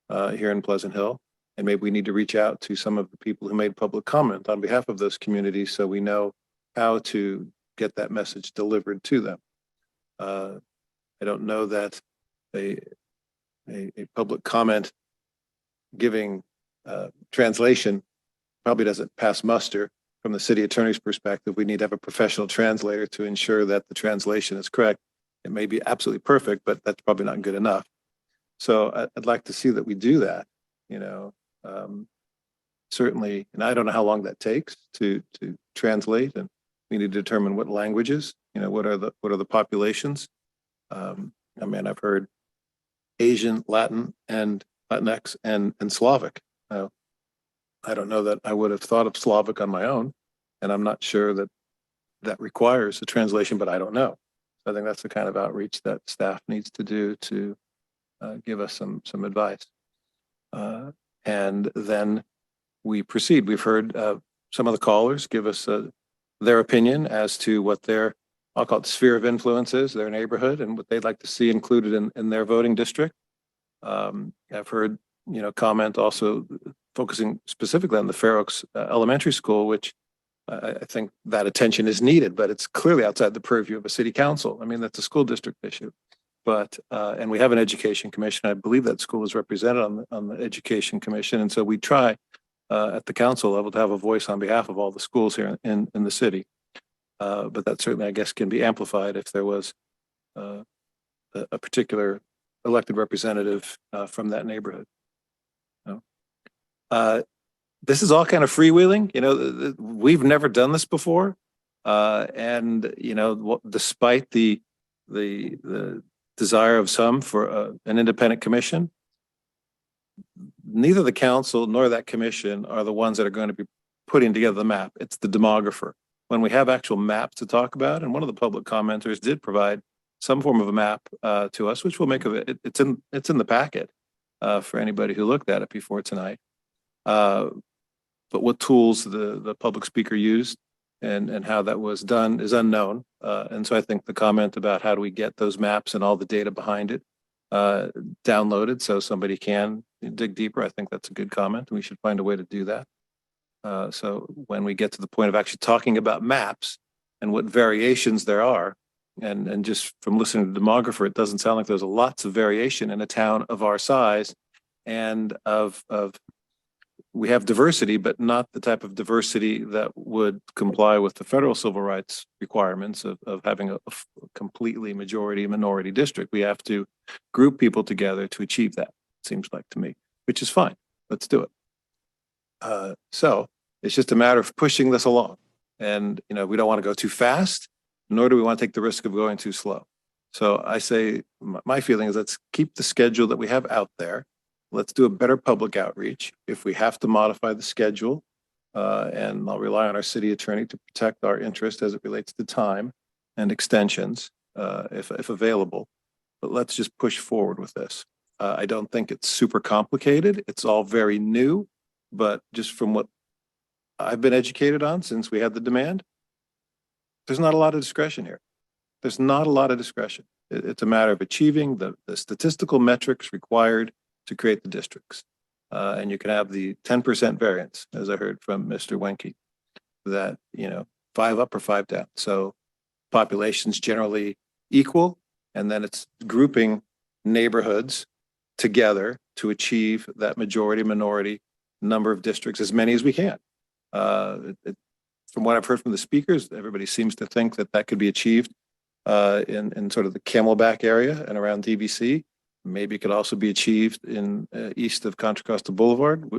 here in Pleasant Hill. And maybe we need to reach out to some of the people who made public comment on behalf of those communities so we know how to get that message delivered to them. I don't know that a public comment giving translation probably doesn't pass muster. From the city attorney's perspective, we need to have a professional translator to ensure that the translation is correct. It may be absolutely perfect, but that's probably not good enough. So I'd like to see that we do that, certainly. And I don't know how long that takes to translate, and we need to determine what languages, what are the populations? I mean, I've heard Asian, Latin, and Latinx and Slavic. I don't know that I would have thought of Slavic on my own, and I'm not sure that that requires a translation, but I don't know. I think that's the kind of outreach that staff needs to do to give us some advice. And then we proceed. We've heard some of the callers give us their opinion as to what their, I'll call it sphere of influence is, their neighborhood, and what they'd like to see included in their voting district. I've heard, comment also focusing specifically on the Fair Oaks Elementary School, which I think that attention is needed, but it's clearly outside the purview of a city council. I mean, that's a school district issue. But, and we have an education commission. I believe that school is represented on the education commission. And so we try at the council level to have a voice on behalf of all the schools here in the city. But that certainly, I guess, can be amplified if there was a particular elected representative from that neighborhood. This is all kind of freewheeling. We've never done this before. And, despite the desire of some for an independent commission, neither the council nor that commission are the ones that are going to be putting together the map. It's the demographer. When we have actual maps to talk about, and one of the public commenters did provide some form of a map to us, which we'll make of it. It's in the packet for anybody who looked at it before tonight. But what tools the public speaker used and how that was done is unknown. And so I think the comment about how do we get those maps and all the data behind it downloaded so somebody can dig deeper, I think that's a good comment, and we should find a way to do that. So when we get to the point of actually talking about maps and what variations there are, and just from listening to the demographer, it doesn't sound like there's lots of variation in a town of our size and of we have diversity, but not the type of diversity that would comply with the federal civil rights requirements of having a completely majority minority district. We have to group people together to achieve that, it seems like to me, which is fine. Let's do it. So it's just a matter of pushing this along. And, we don't want to go too fast, nor do we want to take the risk of going too slow. So I say, my feeling is let's keep the schedule that we have out there. Let's do a better public outreach. If we have to modify the schedule, and I'll rely on our city attorney to protect our interest as it relates to time and extensions, if available. But let's just push forward with this. I don't think it's super complicated. It's all very new, but just from what I've been educated on since we had the demand, there's not a lot of discretion here. There's not a lot of discretion. It's a matter of achieving the statistical metrics required to create the districts. And you can have the 10% variance, as I heard from Mr. Wenke, that, 5 up or 5 down. So population's generally equal, and then it's grouping neighborhoods together to achieve that majority minority number of districts, as many as we can. From what I've heard from the speakers, everybody seems to think that could be achieved in sort of the Camelback area and around DVC. Maybe it could also be achieved in east of Contra Costa Boulevard.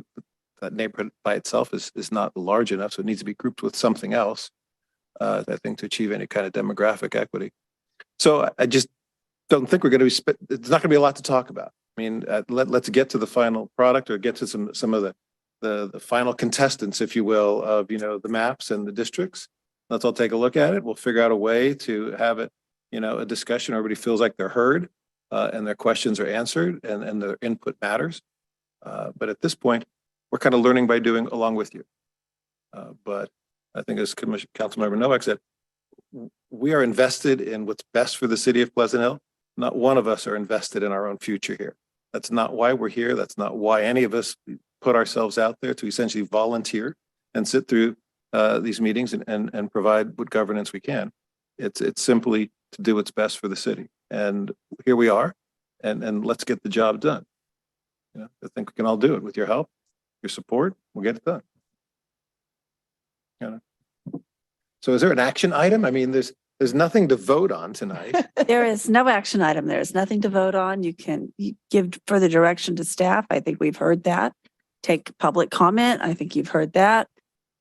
That neighborhood by itself is not large enough, so it needs to be grouped with something else, I think, to achieve any kind of demographic equity. So I just don't think we're going to be, it's not going to be a lot to talk about. I mean, let's get to the final product, or get to some of the final contestants, if you will, of, the maps and the districts. Let's all take a look at it. We'll figure out a way to have it, a discussion. Everybody feels like they're heard. And their questions are answered, and their input matters. But at this point, we're kind of learning by doing along with you. But I think, as Councilmember Nowak said, we are invested in what's best for the city of Pleasant Hill. Not one of us are invested in our own future here. That's not why we're here. That's not why any of us put ourselves out there to essentially volunteer and sit through these meetings and provide what governance we can. It's simply to do what's best for the city. And here we are, and let's get the job done. I think we can all do it with your help, your support. We'll get it done. So is there an action item? I mean, there's nothing to vote on tonight. There is no action item. There is nothing to vote on. You can give further direction to staff. I think we've heard that. Take public comment. I think you've heard that.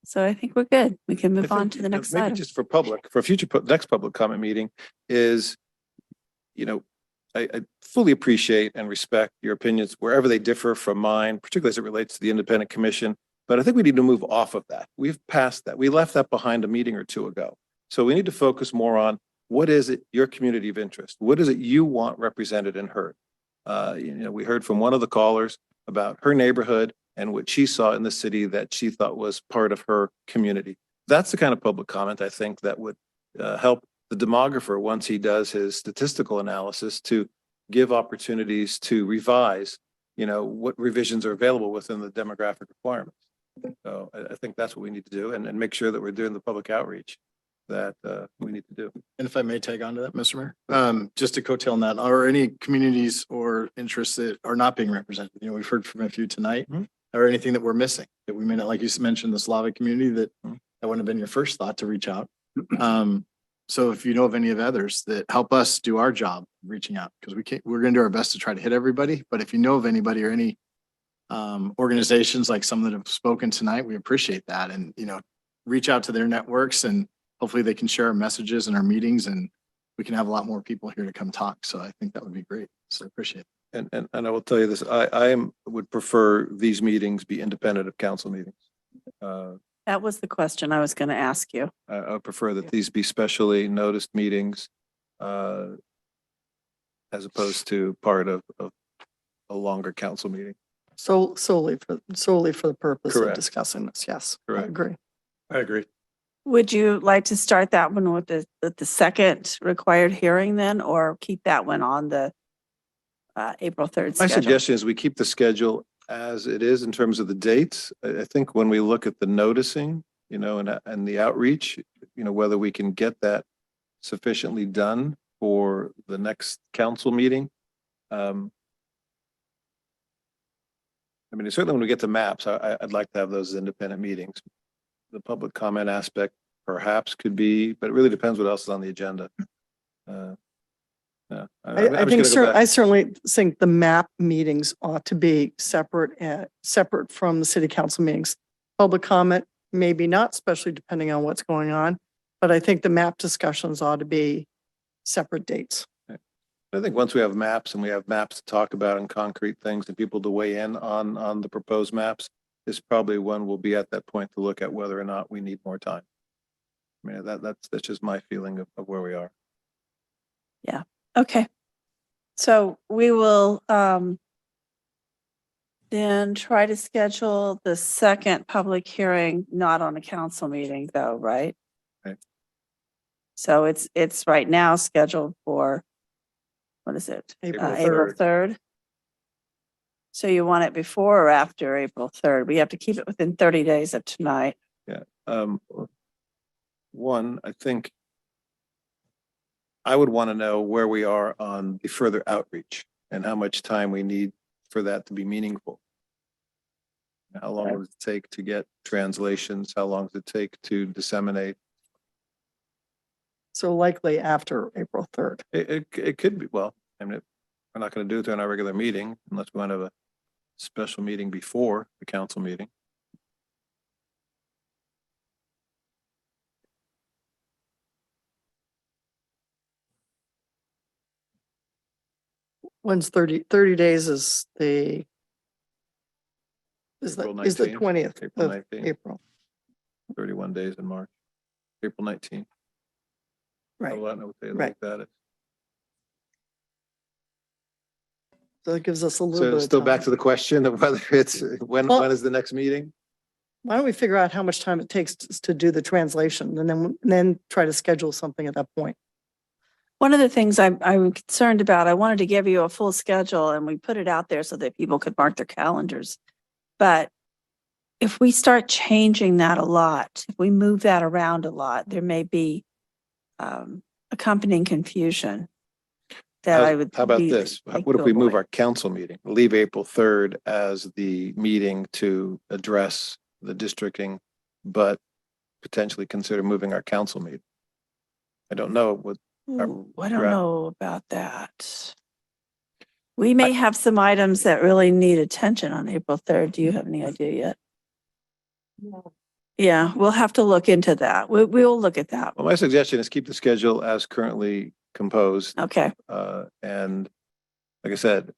So I think we're good. We can move I on think, to the next maybe item. just for public, for a future, next public comment meeting is, I fully appreciate and respect your opinions wherever they differ from mine, particularly as it relates to the independent commission. But I think we need to move off of that. We've passed that. We left that behind a meeting or two ago. So we need to focus more on what is it, your community of interest? What is it you want represented and heard? We heard from one of the callers about her neighborhood and what she saw in the city that she thought was part of her community. That's the kind of public comment I think that would help the demographer, once he does his statistical analysis, to give opportunities to revise, what revisions are available within the demographic requirements. So I think that's what we need to do and make sure that we're doing the public outreach that we need to do. And if I may tag on to that, Mr. Mayor, just to coattail on that, are any communities or interests that are not being represented? We've heard from a few tonight, or anything that we're missing that we may not, like you mentioned, the Slavic community that wouldn't have been your first thought to reach out. So if you know of any of others that help us do our job reaching out, because we're going to do our best to try to hit everybody. But if you know of anybody or any organizations like some that have spoken tonight, we appreciate that. And, reach out to their networks and hopefully they can share our messages and our meetings and we can have a lot more people here to come talk. So I think that would be great. So I appreciate it. And I will tell you this, I would prefer these meetings be independent of council meetings. That was the question I was going to ask you. I would prefer that these be specially noticed meetings as opposed to part of a longer council meeting. So solely for the purpose of Correct. discussing this. Yes, I Correct. agree. I agree. Would you like to start that one with the second required hearing then, or keep that one on the April 3rd My schedule? suggestion is we keep the schedule as it is in terms of the dates. I think when we look at the noticing, and the outreach, whether we can get that sufficiently done for the next council meeting. Certainly when we get to maps, I'd like to have those as independent meetings. The public comment aspect perhaps could be, but it really depends what else is on the agenda. I certainly think the MAP meetings ought to be separate from the city council meetings. Public comment, maybe not, especially depending on what's going on. But I think the MAP discussions ought to be separate dates. I think once we have maps and we have maps to talk about and concrete things and people to weigh in on the proposed maps, is probably when we'll be at that point to look at whether or not we need more time. That's just my feeling of where we are. Yeah. Okay. So we will then try to schedule the second public hearing, not on a council meeting though, right? Right. So it's right now scheduled for, what is it? April April 3rd. So you want it before or after April 3rd? We have to keep it within 30 days of tonight. Yeah. One, I think I would want to know where we are on the further outreach and how much time we need for that to be meaningful. How long does it take to get translations? How long does it take to disseminate? So likely after April 3rd. It could be, well, we're not going to do it during our regular meeting unless we want to have a special meeting before the council meeting. When's 30 days is the 20th April of 19th. April. 31 days in March, April 19th. Right. I don't know what day Right. like that is. So that gives us a little So bit of still time. back to the question of whether it's, when is the next meeting? Why don't we figure out how much time it takes to do the translation and then try to schedule something at that point? One of the things I'm concerned about, I wanted to give you a full schedule and we put it out there so that people could mark their calendars. But if we start changing that a lot, if we move that around a lot, there may be accompanying confusion that I would. How about this? What if we move avoid. our council meeting? Leave April 3rd as the meeting to address the districting, but potentially consider moving our council meeting. I don't know what. Ooh, I don't know about that. We may have some items that really need attention on April 3rd. Do you have any idea yet? No. Yeah, we'll have to look into that. We'll look at that. Well, my suggestion is keep the schedule as currently composed. Okay. And like I said,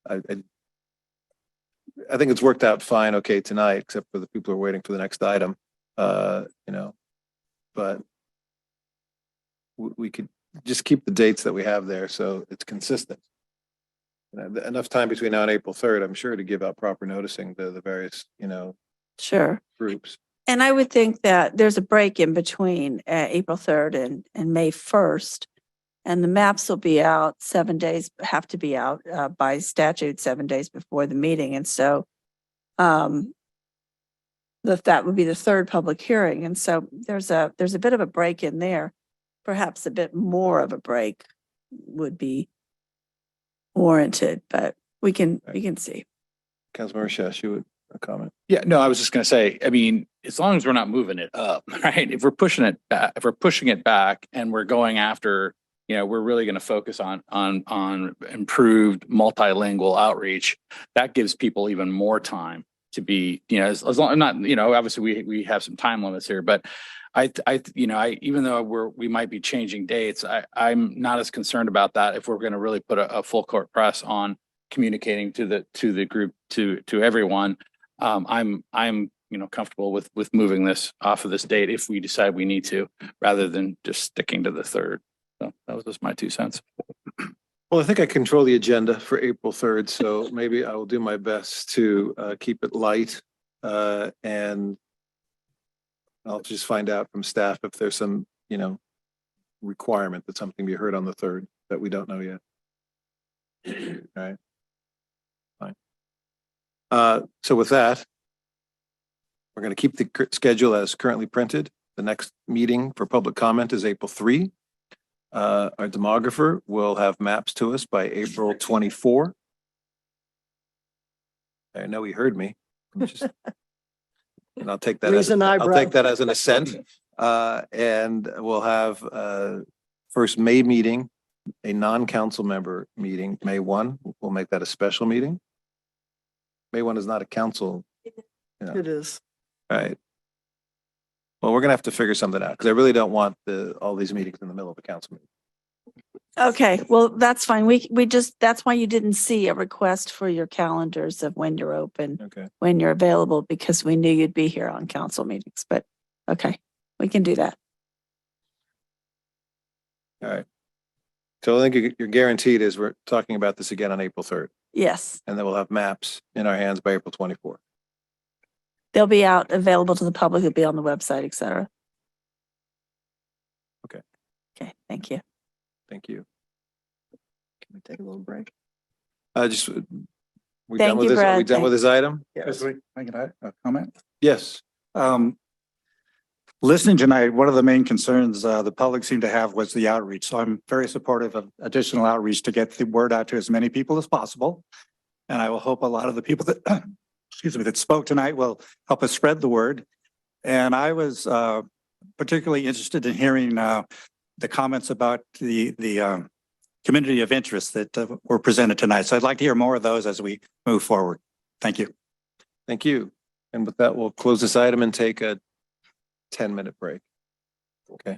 I think it's worked out fine, okay, tonight, except for the people who are waiting for the next item. But we could just keep the dates that we have there so it's consistent. Enough time between now and April 3rd, I'm sure, to give out proper noticing to the various, Sure. groups. And I would think that there's a break in between April 3rd and May 1st. And the maps will be out 7 days, have to be out by statute 7 days before the meeting. And so that would be the third public hearing. And so there's a bit of a break in there. Perhaps a bit more of a break would be warranted, but we can see. Councilmember Shesh, you would comment? Yeah, no, I was just gonna say, I mean, as long as we're not moving it up, right? If we're pushing it back and we're going after, we're really gonna focus on improved multilingual outreach, that gives people even more time to be, as long, not, obviously we have some time limits here, but I even though we might be changing dates, I'm not as concerned about that if we're going to really put a full court press on communicating to the group, to everyone. I'm comfortable with moving this off of this date if we decide we need to, rather than just sticking to the 3rd. So that was just my 2 cents. Well, I think I control the agenda for April 3rd, so maybe I will do my best to keep it light, and I'll just find out from staff if there's some, requirement that something be heard on the 3rd that we don't know yet. All right. Fine. So with that, we're going to keep the schedule as currently printed. The next meeting for public comment is April 3. Our demographer will have maps to us by April 24. I know he heard me. And I'll take that I'll take that as an assent. And we'll have first May meeting, a non-council member meeting, May 1. We'll make that a special meeting. May 1 is not a council. It is. All right. Well, we're gonna have to figure something out because I really don't want all these meetings in the middle of a council meeting. Okay, well, that's fine. We just, that's why you didn't see a request for your calendars of when you're open, Okay. when you're available, because we knew you'd be here on council meetings, but okay, we can do that. All right. So I think you're guaranteed is we're talking about this again on April 3rd. Yes, And then we'll have maps in our hands by April 24th. they'll be out, available to the public. It'll be on the website, et cetera. Okay. Okay, thank you. Thank you. Can we take a little break? Just, we Thank done with you, this? Are Brad. we done with this item? Yes, I can add a comment. Yes. Listening tonight, one of the main concerns the public seemed to have was the outreach. So I'm very supportive of additional outreach to get the word out to as many people as possible. And I will hope a lot of the people that, that spoke tonight will help us spread the word. And I was particularly interested in hearing the comments about the community of interest that were presented tonight. So I'd like to hear more of those as we move forward. Thank you. Thank you. And with that, we'll close this item and take a 10-minute break. Okay.